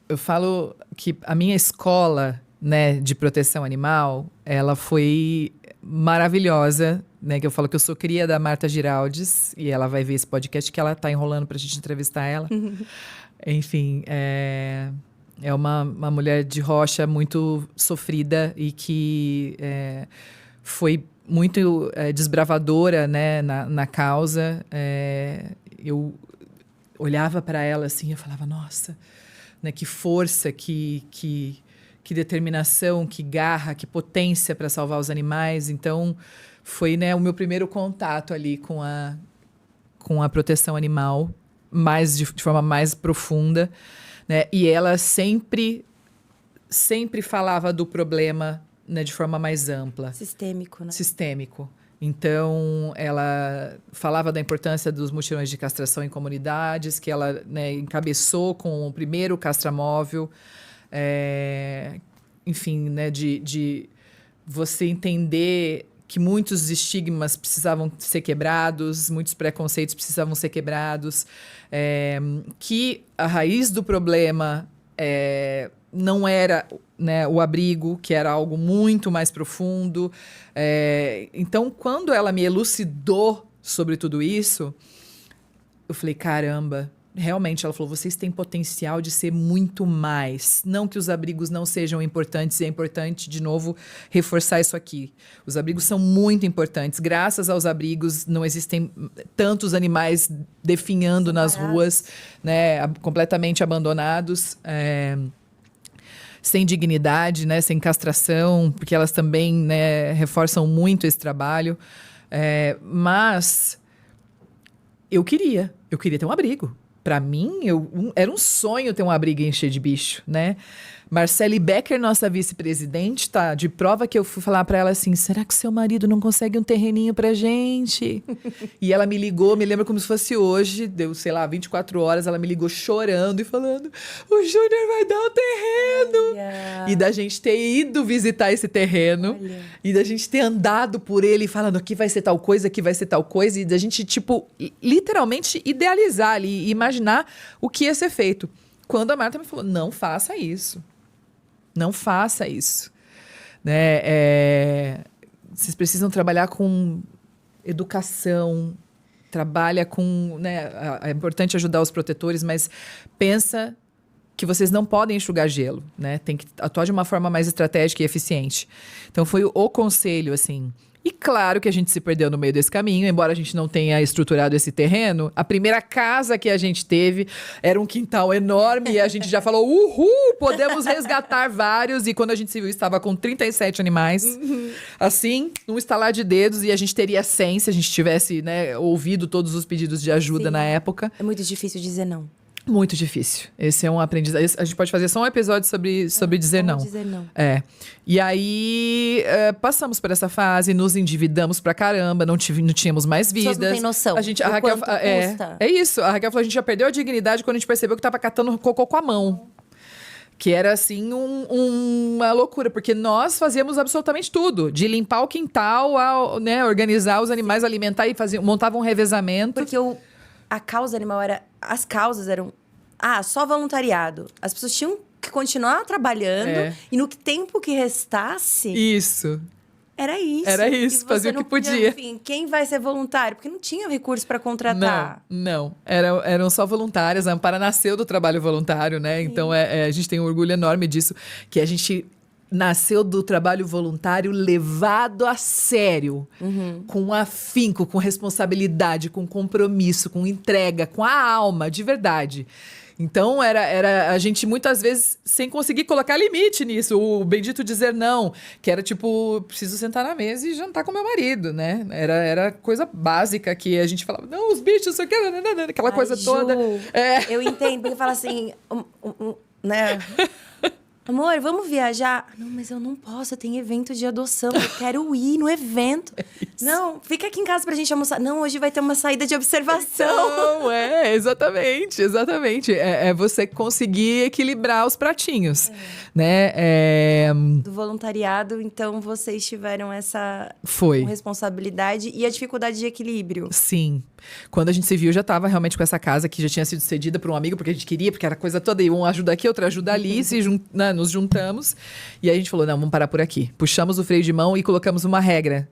eu falo que a minha escola, né, de proteção animal, ela foi maravilhosa, né? Que eu falo que eu sou cria da Marta Giraldes, e ela vai ver esse podcast que ela tá enrolando pra gente entrevistar ela. Enfim, é uma mulher de rocha muito sofrida e que foi muito desbravadora, né, na causa. Eu olhava para ela assim e falava, nossa, né, que força, que determinação, que garra, que potência para salvar os animais. Então, foi, né, o meu primeiro contato ali com a proteção animal, de forma mais profunda. Né? E ela sempre falava do problema, né, de forma mais ampla. Sistêmico, né? Sistêmico. Então, ela falava da importância dos mutirões de castração em comunidades, que ela, né, encabeçou com o primeiro castramóvel. Enfim, né, de você entender que muitos estigmas precisavam ser quebrados, muitos preconceitos precisavam ser quebrados, que a raiz do problema não era, né, o abrigo, que era algo muito mais profundo. Então, quando ela me elucidou sobre tudo isso, eu falei, caramba, Realmente, ela falou, vocês têm potencial de ser muito mais. Não que os abrigos não sejam importantes, e é importante, de novo, reforçar isso aqui. Os abrigos são muito importantes. Graças aos abrigos, não existem tantos animais definhando nas ruas, né, completamente abandonados, sem dignidade, né, sem castração, porque elas também, né, reforçam muito esse trabalho. Mas eu queria ter um abrigo. Para mim, era um sonho ter um abrigo e encher de bicho, né? Marcele Becker, nossa vice-presidente, tá de prova que eu fui falar para ela assim, será que seu marido não consegue um terreninho pra gente? E ela me ligou, me lembra como se fosse hoje, deu, sei lá, 24 horas, ela me ligou chorando e falando, o Júnior vai dar o terreno. Olha. E da gente ter ido visitar esse terreno, e da gente ter andado por ele falando, aqui vai ser tal coisa, aqui vai ser tal coisa, e da gente, tipo, literalmente idealizar ali, imaginar o que ia ser feito. Quando a Marta me falou, não faça isso. Não faça isso. Né? Vocês precisam trabalhar com educação, trabalha com... Né? É importante ajudar os protetores, mas pensa que vocês não podem enxugar gelo. Né? Tem que atuar de uma forma mais estratégica e eficiente. Então, foi o conselho, assim... E claro que a gente se perdeu no meio desse caminho, embora a gente não tenha estruturado esse terreno. A primeira casa que a gente teve era um quintal enorme e a gente já falou, uhul, podemos resgatar vários. E quando a gente se viu, estava com 37 animais. Assim, num estalar de dedos, e a gente teria 100 se a gente tivesse, né, ouvido todos os pedidos de ajuda. Sim. Na época. É muito difícil dizer não. Muito difícil. Esse é um aprendizado. A gente pode fazer só um episódio sobre dizer não. Dizer não. E aí, passamos por essa fase, nos endividamos pra caramba, não tínhamos mais vidas. Não tem noção. A Raquel, custa. É isso. A Raquel falou, a gente já perdeu a dignidade quando a gente percebeu que tava catando cocô com a mão. Que era, assim, uma loucura. Porque nós fazíamos absolutamente tudo. De limpar o quintal, né, organizar os animais, alimentar e montavam um revezamento. Porque a causa animal era... As causas eram... só voluntariado. As pessoas tinham que continuar trabalhando. E no tempo que restasse... Isso. Era isso. Era isso, fazia o que podia. Enfim, quem vai ser voluntário? Porque não tinha recurso para contratar. Não. Eram só voluntárias. A Ampara nasceu do trabalho voluntário, né? Sim. Então, a gente tem um orgulho enorme disso. Que a gente... nasceu do trabalho voluntário levado a sério, com afinco, com responsabilidade, com compromisso, com entrega, com a alma, de verdade. Então, era a gente muitas vezes sem conseguir colocar limite nisso, o bendito dizer não, que era tipo, preciso sentar na mesa e jantar com meu marido, né? Era coisa básica que a gente falava, não, os bichos, isso aqui, aquela coisa Ju, toda. Eu entendo, porque fala assim, né... Amor, vamos viajar? Não, mas eu não posso, eu tenho evento de adoção, eu quero ir no evento. Não, fica aqui em casa pra gente almoçar. Não, hoje vai ter uma saída de observação. Não, exatamente. É você conseguir equilibrar os pratinhos, né? Do voluntariado, então, vocês tiveram essa responsabilidade e a dificuldade de equilíbrio. Sim. Quando a gente se viu, já estava realmente com essa casa que já tinha sido cedida por um amigo, porque a gente queria, porque era coisa toda, e um ajuda aqui, outro ajuda ali, nos juntamos. E aí a gente falou, não, vamos parar por aqui. Puxamos o freio de mão e colocamos uma regra.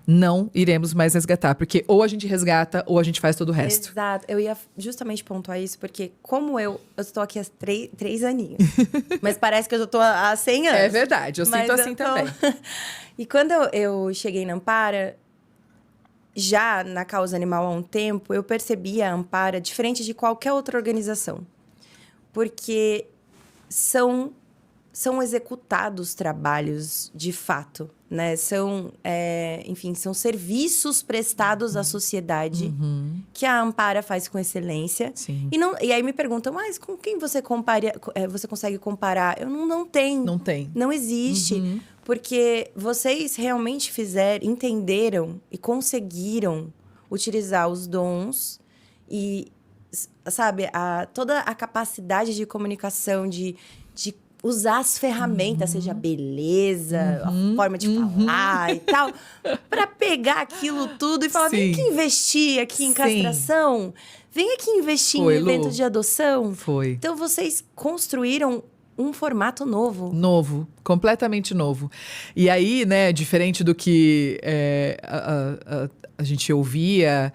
Não iremos mais resgatar, porque ou a gente resgata ou a gente faz todo o resto. Exato. Eu ia justamente pontuar isso, porque como eu estou aqui há 3 aninhos, mas parece que eu já estou há 100 anos. É verdade, eu sinto assim também. E quando eu cheguei na Ampara, já na causa animal há um tempo, eu percebi a Ampara diferente de qualquer outra organização. Porque são executados trabalhos de fato, né? Enfim, são serviços prestados à sociedade que a Ampara faz com excelência. Sim. E aí me perguntam, mas com quem você consegue comparar? Eu não tenho. Não tem. Não existe. Porque vocês realmente entenderam e conseguiram utilizar os dons e, sabe, toda a capacidade de comunicação, de usar as ferramentas, seja a beleza, a forma de falar e tal, para pegar aquilo tudo e falar, vem aqui investir aqui em castração, vem aqui investir em evento de adoção. Foi. Então, vocês construíram um formato novo. Novo, completamente novo. E aí, né, diferente do que a gente ouvia,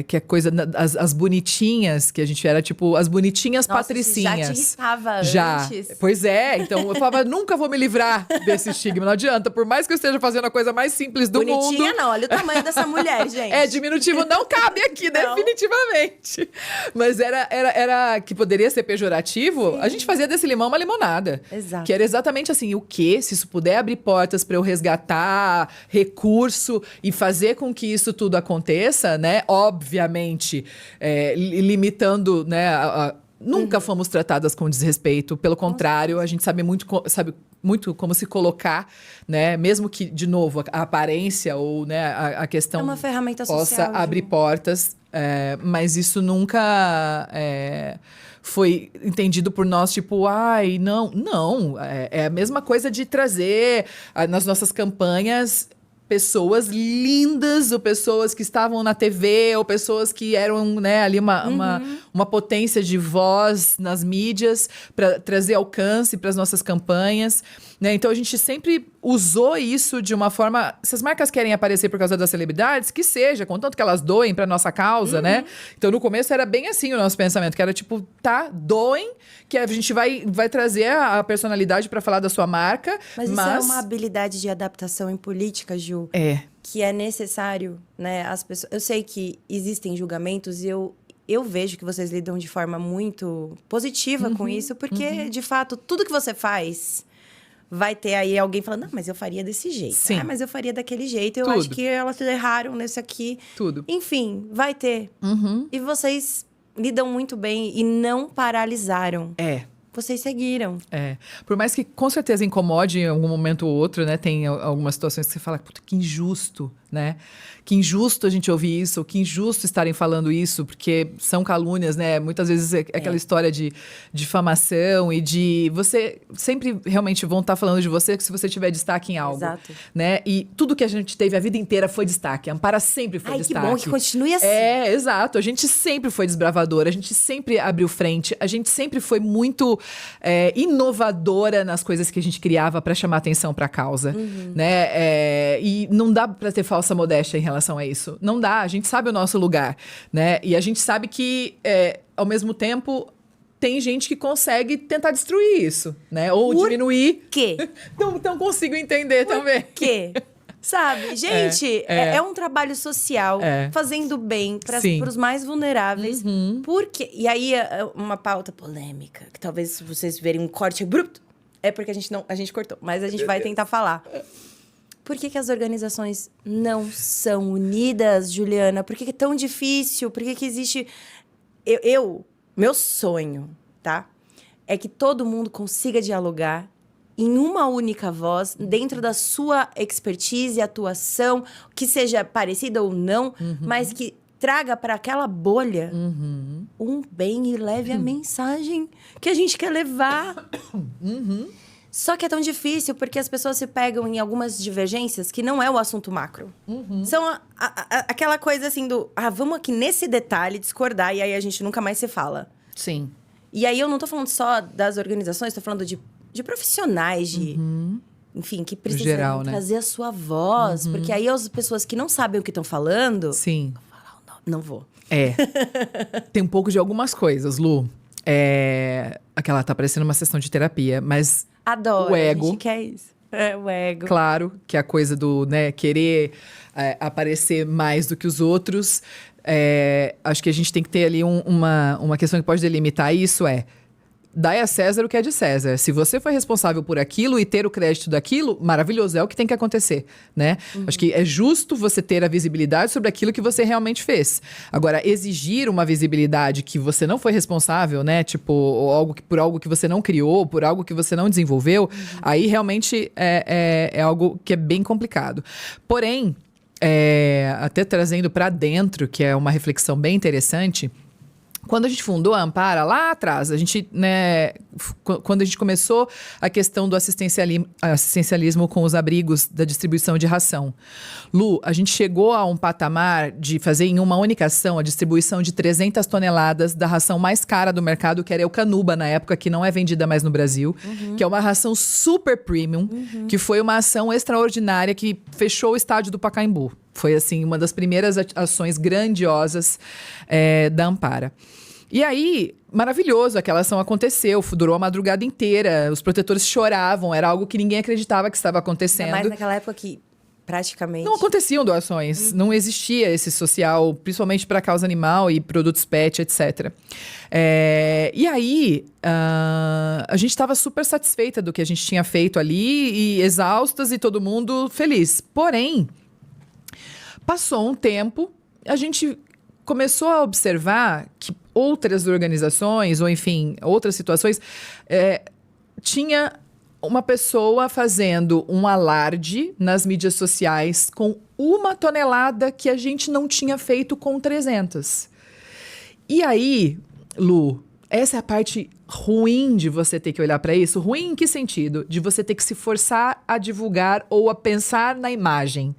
que é coisa... As bonitinhas, que a gente era tipo as bonitinhas Nossa, patricinhas. Já te irritava Já. antes. Pois é, então eu falava, nunca vou me livrar desse estigma, não adianta. Por mais que eu esteja fazendo a coisa mais simples do mundo... Bonitinha não, olha o tamanho dessa mulher, gente. Diminutivo não cabe aqui, Não. definitivamente. Mas era que poderia ser pejorativo, Sim. a gente fazia desse limão uma limonada. Exato. Que era exatamente assim, o quê? Se isso puder abrir portas para eu resgatar recurso e fazer com que isso tudo aconteça, né? Obviamente, limitando, né? Nunca fomos tratadas com desrespeito, pelo contrário, a gente sabe muito como se colocar, né? Mesmo que, de novo, a aparência ou, né, a questão É uma ferramenta possa social, abrir Ju. portas, mas isso nunca foi entendido por nós, tipo, ai, não. É a mesma coisa de trazer nas nossas campanhas pessoas lindas, ou pessoas que estavam na TV, ou pessoas que eram, né, ali uma potência de voz nas mídias para trazer alcance para as nossas campanhas, né? Então a gente sempre usou isso de uma forma... Se as marcas querem aparecer por causa das celebridades, que seja, contanto que elas doem para nossa causa, né? Então no começo era bem assim o nosso pensamento, que era tipo, tá, doem, que a gente vai trazer a personalidade para falar da sua marca, Mas isso é uma habilidade de adaptação em política, Ju. Que é necessário, né? As pessoas... Eu sei que existem julgamentos e eu vejo que vocês lidam de forma muito positiva com isso, porque, de fato, tudo que você faz... Vai ter aí alguém falando, não, mas eu faria desse jeito. Sim. Ah, mas eu faria daquele jeito. Eu Tudo. acho que elas erraram nesse aqui. Tudo. Enfim, vai ter. E vocês lidam muito bem e não paralisaram. Vocês seguiram. Por mais que com certeza incomode em algum momento ou outro, né? Tem algumas situações que você fala, puta, que injusto, né? Que injusto a gente ouvir isso, que injusto estarem falando isso, porque são calúnias, né? Muitas vezes é aquela história de difamação e de... Você sempre realmente vão estar falando de você se você tiver destaque em algo. Exato. Né? E tudo que a gente teve a vida inteira foi destaque. A Ampara sempre foi destaque. Que bom que continue assim. Exato. A gente sempre foi desbravadora, a gente sempre abriu frente, a gente sempre foi muito inovadora nas coisas que a gente criava para chamar atenção para a causa. Né? E não dá para ter falsa modéstia em relação a isso. Não dá. A gente sabe o nosso lugar. Né? E a gente sabe que, ao mesmo tempo... Tem gente que consegue tentar destruir isso, né? Ou diminuir. Quê? Então consigo entender também. Por quê? Sabe? Gente, é um trabalho social, fazendo bem para os mais vulneráveis. Por quê? E aí, uma pauta polêmica, que talvez se vocês verem um corte bruto, é porque a gente cortou, mas a gente vai tentar falar. Por que as organizações não são unidas, Juliana? Por que é tão difícil? Por que existe... Meu sonho, tá? É que todo mundo consiga dialogar em uma única voz, dentro da sua expertise e atuação, que seja parecida ou não, mas que traga para aquela bolha um bem e leve a mensagem que a gente quer levar. Só que é tão difícil porque as pessoas se pegam em algumas divergências que não é o assunto macro. São aquela coisa assim do... vamos aqui nesse detalhe discordar e aí a gente nunca mais se fala. Sim. E aí eu não tô falando só das organizações, tô falando de profissionais, enfim, que precisam geral, né? trazer a sua voz. Porque aí as pessoas que não sabem o que estão falando... Sim. Vão falar o nome. Não vou. Tem um pouco de algumas coisas, Lu. Aquela tá parecendo uma sessão de terapia, mas... Adoro. O ego. A gente quer isso. O ego. Claro, que é a coisa do, né, querer aparecer mais do que os outros. Acho que a gente tem que ter ali uma questão que pode delimitar isso, dai a César o que é de César. Se você foi responsável por aquilo e ter o crédito daquilo, maravilhoso, é o que tem que acontecer, né? Acho que é justo você ter a visibilidade sobre aquilo que você realmente fez. Agora, exigir uma visibilidade que você não foi responsável, né? Tipo, por algo que você não criou, por algo que você não desenvolveu, aí realmente é algo que é bem complicado. Porém, até trazendo para dentro, que é uma reflexão bem interessante... Quando a gente fundou a Ampara, lá atrás, a gente, né, quando a gente começou a questão do assistencialismo com os abrigos da distribuição de ração. Lu, a gente chegou a um patamar de fazer em uma única ação a distribuição de 300 toneladas da ração mais cara do mercado, que era Eucanuba na época, que não é vendida mais no Brasil, que é uma ração super premium, que foi uma ação extraordinária que fechou o estádio do Pacaembu. Foi, assim, uma das primeiras ações grandiosas da Ampara. E aí, maravilhoso, aquela ação aconteceu, durou a madrugada inteira, os protetores choravam, era algo que ninguém acreditava que estava acontecendo. Ainda mais naquela época que praticamente... Não aconteciam doações, não existia esse social, principalmente para causa animal e produtos pet, etc. E aí, a gente estava super satisfeita do que a gente tinha feito ali, e exaustas e todo mundo feliz. Porém, passou um tempo, a gente começou a observar que outras organizações, ou enfim, outras situações, tinha uma pessoa fazendo um alarde nas mídias sociais com 1 tonelada que a gente não tinha feito com 300. E aí, Lu, essa é a parte ruim de você ter que olhar para isso. Ruim em que sentido? De você ter que se forçar a divulgar ou a pensar na imagem.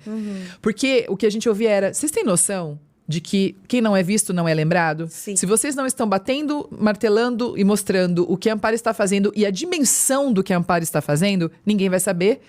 Porque o que a gente ouvia era, vocês têm noção de que quem não é visto não é lembrado? Sim. Se vocês não estão batendo, martelando e mostrando o que a Ampara está fazendo e a dimensão do que a Ampara está fazendo, ninguém vai saber.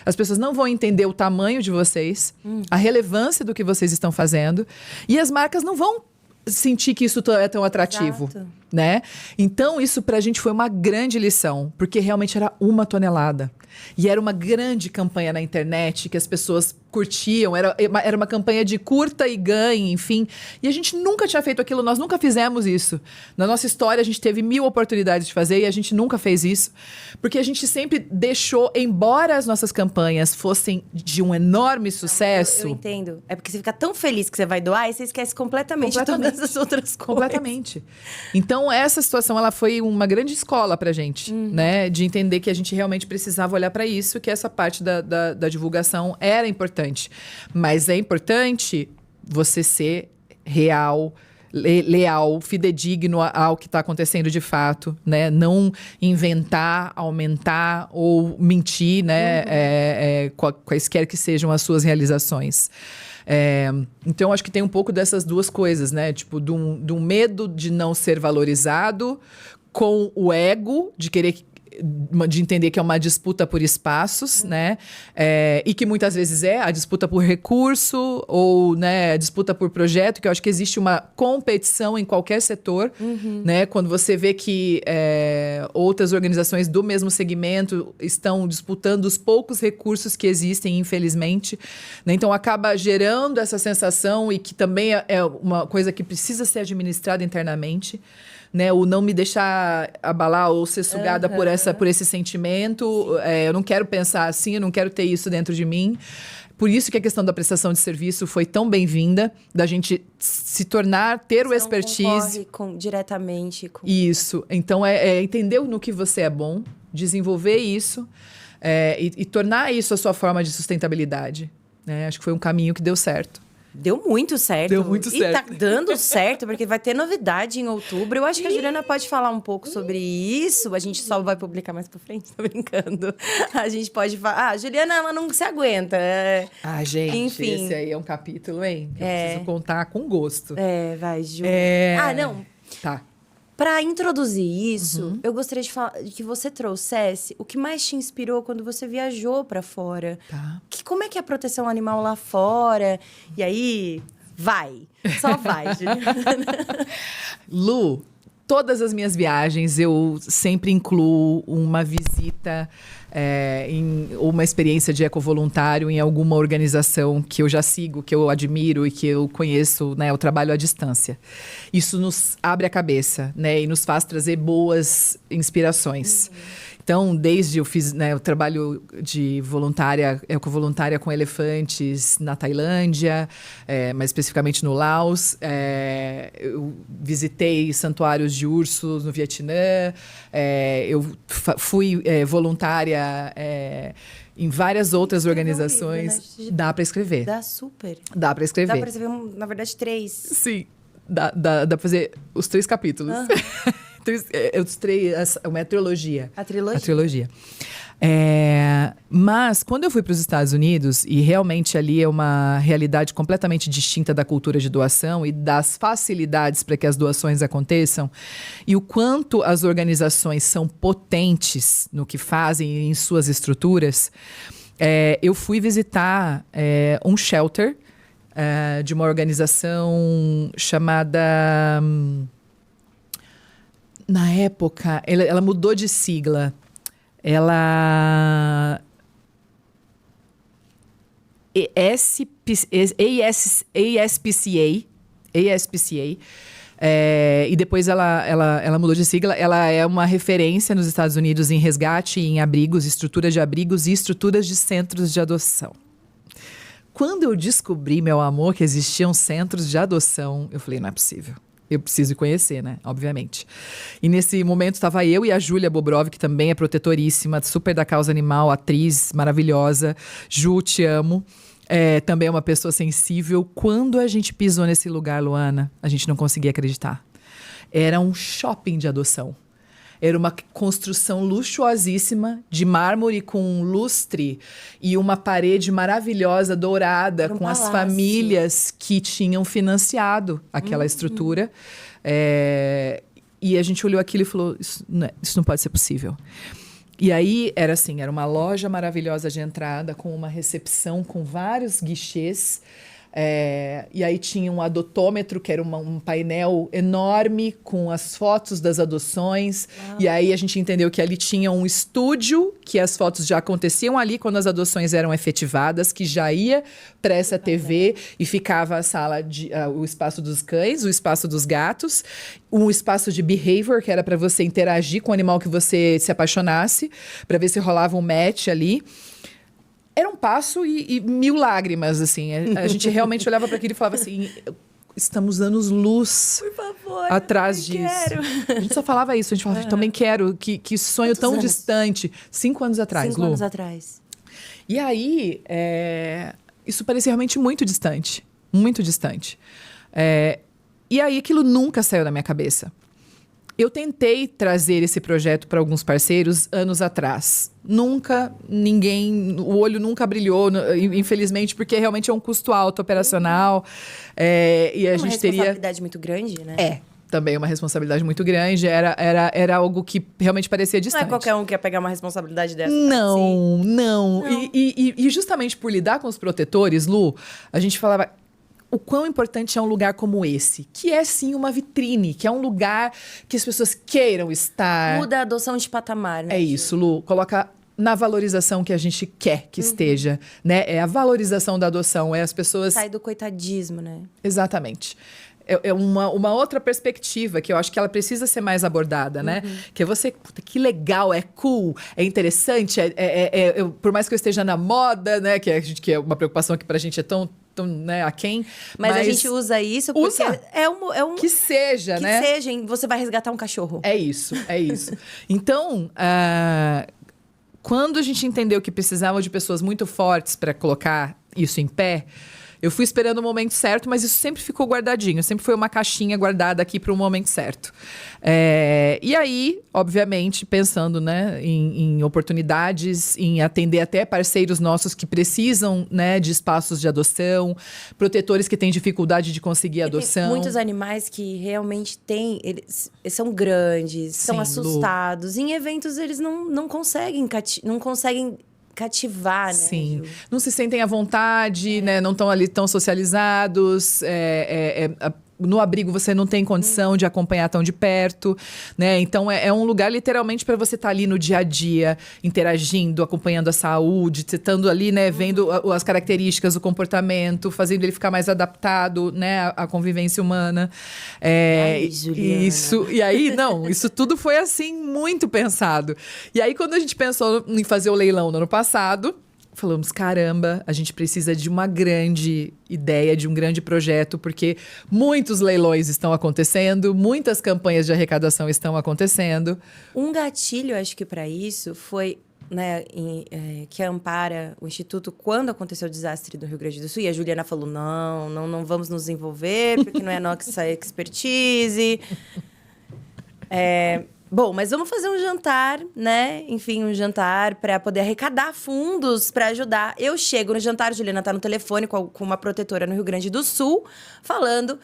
As pessoas não vão entender o tamanho de vocês, a relevância do que vocês estão fazendo, e as marcas não vão sentir que isso é tão atrativo. Exato. Né? Então, isso pra gente foi uma grande lição, porque realmente era 1 tonelada. E era uma grande campanha na internet que as pessoas curtiam, era uma campanha de curta e ganhe, enfim. E a gente nunca tinha feito aquilo, nós nunca fizemos isso. Na nossa história, a gente teve 1000 oportunidades de fazer e a gente nunca fez isso. Porque a gente sempre deixou, embora as nossas campanhas fossem de um enorme sucesso... Eu entendo. É porque você fica tão feliz que você vai doar e você esquece completamente todas as outras coisas. Completamente. Então, essa situação, ela foi uma grande escola pra gente, né? De entender que a gente realmente precisava olhar pra isso, que essa parte da divulgação era importante. Mas é importante você ser real, leal, fidedigno ao que está acontecendo de fato, né? Não inventar, aumentar ou mentir, né? Quaisquer que sejam as suas realizações. Então, acho que tem um pouco dessas duas coisas, né? Tipo, de um medo de não ser valorizado, com o ego de querer... de entender que é uma disputa por espaços, né? E que muitas vezes é a disputa por recurso ou, né, a disputa por projeto, que eu acho que existe uma competição em qualquer setor, né? Quando você vê que outras organizações do mesmo segmento estão disputando os poucos recursos que existem, infelizmente, né? Então, acaba gerando essa sensação e que também é uma coisa que precisa ser administrada internamente, né, o não me deixar abalar ou ser sugada por esse sentimento. Eu não quero pensar assim, eu não quero ter isso dentro de mim. Por isso que a questão da prestação de serviço foi tão bem-vinda, da gente se tornar, ter o expertise. Diretamente com... Isso. Então, entender no que você é bom, desenvolver isso e tornar isso a sua forma de sustentabilidade. Né? Acho que foi um caminho que deu certo. Deu muito certo. Deu muito certo. E tá dando certo, porque vai ter novidade em outubro. Eu acho que a Juliana pode falar um pouco sobre isso. A gente só vai publicar mais pra frente, tô brincando. A gente pode falar... a Juliana, ela não se aguenta. Gente, enfim. Esse aí é um capítulo, hein? Eu preciso contar com gosto. Vai, Ju. Não. Tá. Para introduzir isso, eu gostaria de falar que você trouxesse o que mais te inspirou quando você viajou para fora. Tá. Como é que é a proteção animal lá fora? E aí, vai. Só vai, Juliana. Lu, todas as minhas viagens eu sempre incluo uma visita ou uma experiência de ecovoluntário em alguma organização que eu já sigo, que eu admiro e que eu conheço, né, o trabalho à distância. Isso nos abre a cabeça, né, e nos faz trazer boas inspirações. Então, desde eu fiz, né, o trabalho de ecovoluntária com elefantes na Tailândia, mais especificamente no Laos. Eu visitei santuários de ursos no Vietnã. Eu fui voluntária em várias outras organizações. Livro, né? Dá para escrever. Dá super. Dá para escrever. Dá para escrever, na verdade, 3. Sim. Dá pra fazer os 3 capítulos. Uma trilogia. A trilogia? A trilogia. Mas, quando eu fui para os Estados Unidos, e realmente ali é uma realidade completamente distinta da cultura de doação e das facilidades para que as doações aconteçam, e o quanto as organizações são potentes no que fazem em suas estruturas, eu fui visitar um shelter de uma organização chamada... Na época, ela mudou de sigla. Ela... ASPCA. E depois ela mudou de sigla. Ela é uma referência nos Estados Unidos em resgate, em abrigos, estrutura de abrigos e estruturas de centros de adoção. Quando eu descobri, meu amor, que existiam centros de adoção, eu falei, não é possível. Eu preciso conhecer, né? Obviamente. E nesse momento estava eu e a Júlia Bobrov, que também é protetoríssima, super da causa animal, atriz maravilhosa. Ju, te amo. Também é uma pessoa sensível. Quando a gente pisou nesse lugar, Luana, a gente não conseguia acreditar. Era um shopping de adoção. Era uma construção luxuosíssima, de mármore com lustre e uma parede maravilhosa, dourada, com palácio. As famílias que tinham financiado aquela estrutura. E a gente olhou aquilo e falou, isso não pode ser possível. E aí, era uma loja maravilhosa de entrada, com uma recepção com vários guichês. E aí tinha um adotômetro, que era um painel enorme com as fotos das adoções. Uau. E aí a gente entendeu que ali tinha um estúdio, que as fotos já aconteciam ali quando as adoções eram efetivadas, que já ia para essa TV e ficava a sala, o espaço dos cães, o espaço dos gatos, um espaço de behavior, que era para você interagir com o animal que você se apaixonasse, para ver se rolava um match ali. Era um passo e 1000 lágrimas, assim. A gente realmente olhava para aquilo e falava assim, estamos anos-luz atrás disso. Quero. A gente só falava isso, a gente falava, também quero, que sonho Quantos tão anos? Distante. 5 anos atrás, 5 Lu. anos atrás. E aí, isso parecia realmente muito distante. Muito distante. E aí, aquilo nunca saiu da minha cabeça. Eu tentei trazer esse projeto para alguns parceiros anos atrás. O olho nunca brilhou, infelizmente, porque realmente é um custo alto operacional. E a gente teria... Uma responsabilidade muito grande, né? Também uma responsabilidade muito grande. Era algo que realmente parecia distante. Não é qualquer um que ia pegar uma responsabilidade dessa. Não. E justamente por lidar com os protetores, Lu, a gente falava... O quão importante é um lugar como esse, que é sim uma vitrine, que é um lugar que as pessoas queiram estar. Muda a adoção de patamar, né? É isso, Lu. Coloca na valorização que a gente quer que esteja, né? É a valorização da adoção, é as pessoas... Sai do coitadismo, né? Exatamente. É uma outra perspectiva que eu acho que ela precisa ser mais abordada, né? Que é você, puta, que legal, é cool, é interessante, por mais que eu esteja na moda, né? Que é uma preocupação que pra gente é tão né, aquém. Mas a gente usa isso porque é um... Que seja, né? Que seja, você vai resgatar um cachorro. É isso. Então, quando a gente entendeu que precisava de pessoas muito fortes para colocar isso em pé, eu fui esperando o momento certo, mas isso sempre ficou guardadinho. Sempre foi uma caixinha guardada aqui para o momento certo. E aí, obviamente, pensando, né, em oportunidades, em atender até parceiros nossos que precisam, né, de espaços de adoção, protetores que têm dificuldade de conseguir adoção. Tem muitos animais que realmente têm... Eles são grandes, são assustados. Em eventos, eles não conseguem cativar, né? Sim. Não se sentem à vontade, né? Não estão ali tão socializados. No abrigo você não tem condição de acompanhar tão de perto, né? Então é um lugar literalmente para você estar ali no dia a dia, interagindo, acompanhando a saúde, estando ali, né? Vendo as características, o comportamento, fazendo ele ficar mais adaptado, né? À convivência humana. Isso. E aí, isso tudo foi assim muito pensado. E aí quando a gente pensou em fazer o leilão no ano passado, falamos, caramba, a gente precisa de uma grande ideia, de um grande projeto, porque muitos leilões estão acontecendo, muitas campanhas de arrecadação estão acontecendo. Um gatilho, acho que para isso, foi né, que ampara o Instituto quando aconteceu o desastre do Rio Grande do Sul. E a Juliana falou, não vamos nos envolver, porque não é nossa expertise. Bom, mas vamos fazer um jantar, né? Enfim, um jantar para poder arrecadar fundos para ajudar. Eu chego no jantar, a Juliana tá no telefone com uma protetora no Rio Grande do Sul, falando...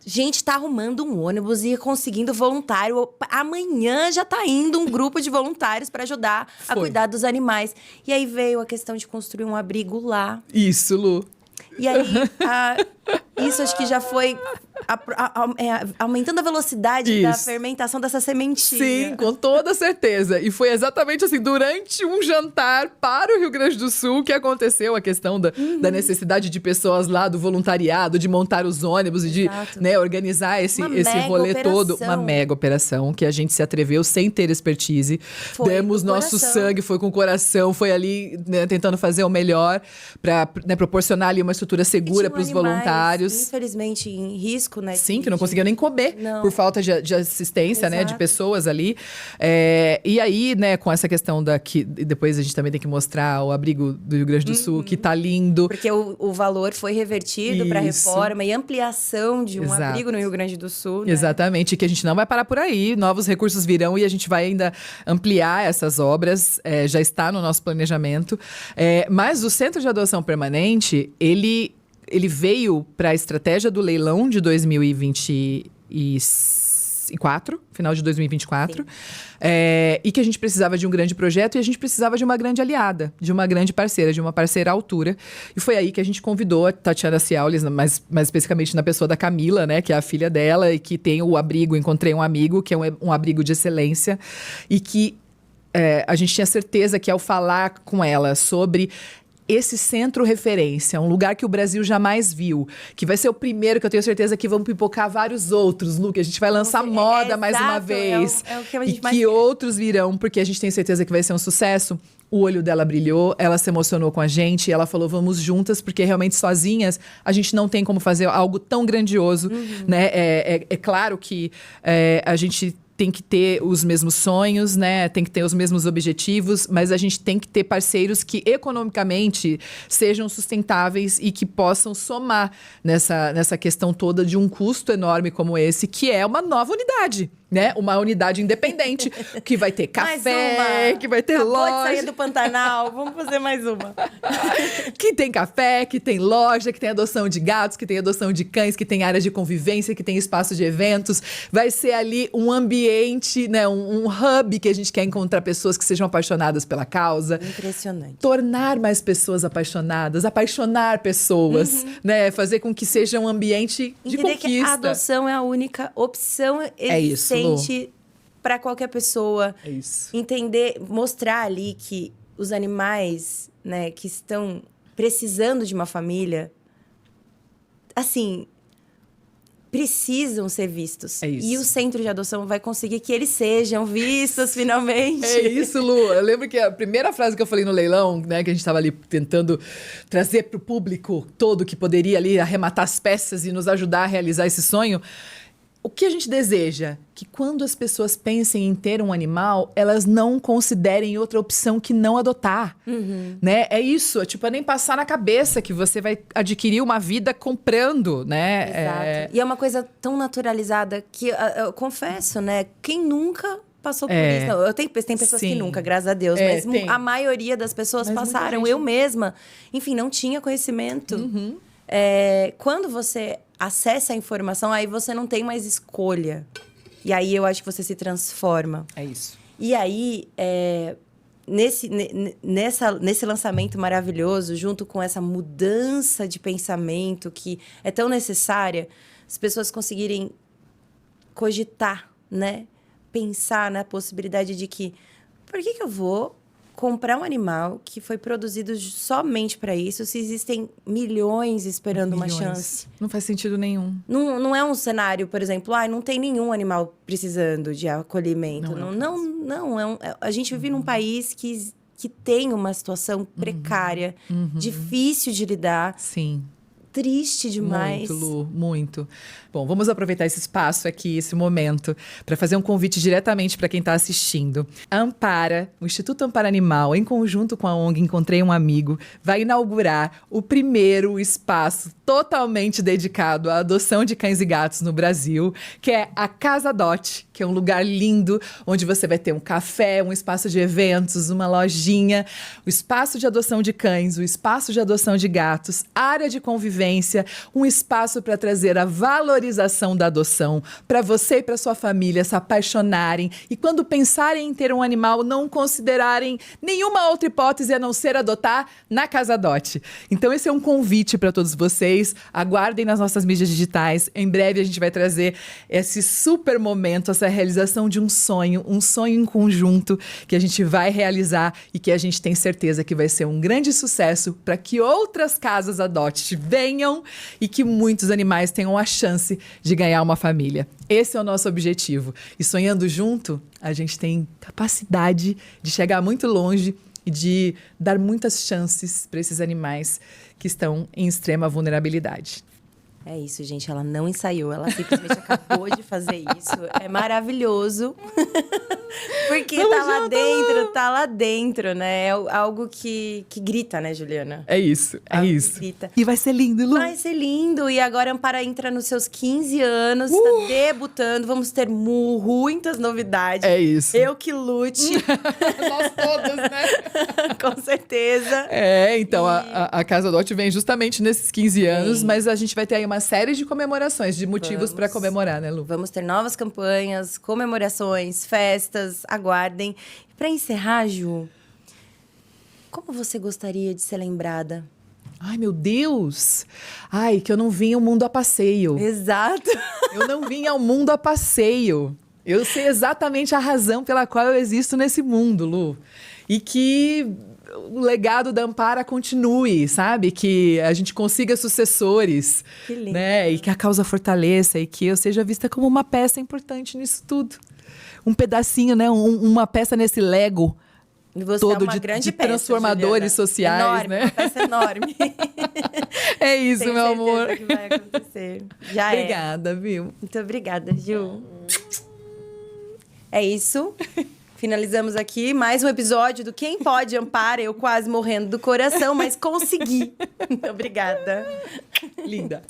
Gente, tá arrumando um ônibus e conseguindo voluntário. Amanhã já tá indo um grupo de voluntários para ajudar a cuidar dos animais. E aí veio a questão de construir um abrigo lá. Isso, Lu. E aí, isso acho que já foi aumentando a velocidade da fermentação dessa sementinha. Sim, com toda certeza. E foi exatamente assim, durante um jantar para o Rio Grande do Sul que aconteceu a questão da necessidade de pessoas lá, do voluntariado, de montar os ônibus e de, né, organizar esse rolê todo. Uma mega operação que a gente se atreveu sem ter expertise. Demos nosso sangue, foi com o coração, foi ali, né, tentando fazer o melhor para, né, proporcionar ali uma estrutura segura para os voluntários. Infelizmente, em risco, né? Sim, que não conseguiam nem comer por falta de assistência, né? De pessoas ali. E aí, né, com essa questão que depois a gente também tem que mostrar o abrigo do Rio Grande do Sul, que tá lindo. Porque o valor foi revertido para reforma e ampliação de um abrigo no Rio Grande do Sul. Né? Exatamente, e que a gente não vai parar por aí. Novos recursos virão e a gente vai ainda ampliar essas obras. Já está no nosso planejamento. Mas o Centro de Adoção Permanente, ele veio para a estratégia do leilão de 2024, final de 2024, e que a gente precisava de um grande projeto e a gente precisava de uma grande aliada, de uma grande parceira, de uma parceira à altura. E foi aí que a gente convidou a Tatiana Ciaulis, mais especificamente na pessoa da Camila, né, que é a filha dela e que tem o abrigo, Encontrei um Amigo, que é um abrigo de excelência e que a gente tinha certeza que ao falar com ela sobre esse centro referência, um lugar que o Brasil jamais viu, que vai ser o primeiro, que eu tenho certeza que vão pipocar vários outros, Lu, que a gente vai lançar moda mais uma vez. É o que a gente e que outros virão, porque a gente tem certeza que vai ser um sucesso. O olho dela brilhou, ela se emocionou com a gente, ela falou, vamos juntas, porque realmente sozinhas a gente não tem como fazer algo tão grandioso, né? É claro que a gente tem que ter os mesmos sonhos, né? Tem que ter os mesmos objetivos, mas a gente tem que ter parceiros que economicamente sejam sustentáveis e que possam somar nessa questão toda de um custo enorme como esse, que é uma nova unidade, né? Uma unidade independente, que vai ter café, que vai ter loja. Acabou de sair do Pantanal, vamos fazer mais uma. Que tem café, que tem loja, que tem adoção de gatos, que tem adoção de cães, que tem áreas de convivência, que tem espaço de eventos. Vai ser ali um ambiente, né? Um hub que a gente quer encontrar pessoas que sejam apaixonadas pela causa. Impressionante. Tornar mais pessoas apaixonadas, apaixonar pessoas, né? Fazer com que seja um ambiente de entender conquista. Que a adoção é a única opção existente para qualquer pessoa. É isso. Entender, mostrar ali que os animais, né, que estão precisando de uma família, assim, precisam ser vistos. É isso. E o centro de adoção vai conseguir que eles sejam vistos finalmente. É isso, Lu. Eu lembro que a primeira frase que eu falei no leilão, né, que a gente estava ali tentando trazer para o público todo que poderia ali arrematar as peças e nos ajudar a realizar esse sonho. O que a gente deseja? Que quando as pessoas pensem em ter um animal, elas não considerem outra opção que não adotar, né? É isso, é nem passar na cabeça que você vai adquirir uma vida comprando, né? Exato. E é uma coisa tão naturalizada que, eu confesso, né? Quem nunca passou por isso? Não, tem pessoas que nunca, graças a Deus, mas a maioria das pessoas passaram. Eu mesma, enfim, não tinha conhecimento. Quando você acessa a informação, aí você não tem mais escolha. E aí eu acho que você se transforma. É isso. E aí, nesse lançamento maravilhoso, junto com essa mudança de pensamento que é tão necessária, as pessoas conseguirem cogitar, né? Pensar na possibilidade de que, por que eu vou comprar um animal que foi produzido somente para isso, se existem milhões esperando uma chance? Não faz sentido nenhum. Não é um cenário, por exemplo, não tem nenhum animal precisando de acolhimento. Não. A gente vive num país que tem uma situação precária, difícil de lidar. Sim. triste demais. Muito, Lu, muito. Bom, vamos aproveitar esse espaço aqui, esse momento, para fazer um convite diretamente para quem está assistindo. A Ampara, o Instituto Ampara Animal, em conjunto com a ONG Encontrei um Amigo, vai inaugurar o primeiro espaço totalmente dedicado à adoção de cães e gatos no Brasil, que é a Casa Dot, que é um lugar lindo, onde você vai ter um café, um espaço de eventos, uma lojinha, o espaço de adoção de cães, o espaço de adoção de gatos, área de convivência, um espaço para trazer a valorização da adoção, para você e para sua família se apaixonarem e quando pensarem em ter um animal, não considerarem nenhuma outra hipótese a não ser adotar na Casa Dot. Então esse é um convite para todos vocês, aguardem nas nossas mídias digitais, em breve a gente vai trazer esse super momento, essa realização de um sonho em conjunto que a gente vai realizar e que a gente tem certeza que vai ser um grande sucesso para que outras casas Adote venham e que muitos animais tenham a chance de ganhar uma família. Esse é o nosso objetivo. E sonhando junto, a gente tem capacidade de chegar muito longe e de dar muitas chances para esses animais que estão em extrema vulnerabilidade. É isso, gente. Ela não ensaiou, ela simplesmente acabou de fazer isso. É maravilhoso. Porque tá lá dentro, né? É algo que grita, né, Juliana? É isso, é algo isso. Grita. E vai ser lindo, Lu. Vai ser lindo. E agora a Ampara entra nos seus 15 anos, tá debutando. Vamos ter muitas novidades. É isso. Eu que lute. Nós todas, né? Com certeza. É, então a Casa Dot vem justamente nesses 15 anos, mas a gente vai ter aí uma série de comemorações, de motivos para comemorar, né, Lu? Vamos ter novas campanhas, comemorações, festas, aguardem. Para encerrar, Ju, como você gostaria de ser lembrada? Ai, meu Deus! Ai, que eu não vim ao mundo a passeio. Exato. Eu não vim ao mundo a passeio. Eu sei exatamente a razão pela qual eu existo nesse mundo, Lu. E que o legado da Ampara continue, sabe? Que a gente consiga sucessores. Que lindo. Né? E que a causa fortaleça e que eu seja vista como uma peça importante nisso tudo. Um pedacinho, né? Uma peça nesse Lego Você todo é uma grande de peça, transformadores Juliana. sociais, Enorme, né? Uma peça enorme. É isso, Tenho meu certeza amor. que vai acontecer. Já Obrigada, viu? Muito obrigada, Ju. É isso. Finalizamos aqui mais um episódio do Quem Pode Ampara. Eu quase morrendo do coração, mas consegui. Obrigada. Linda.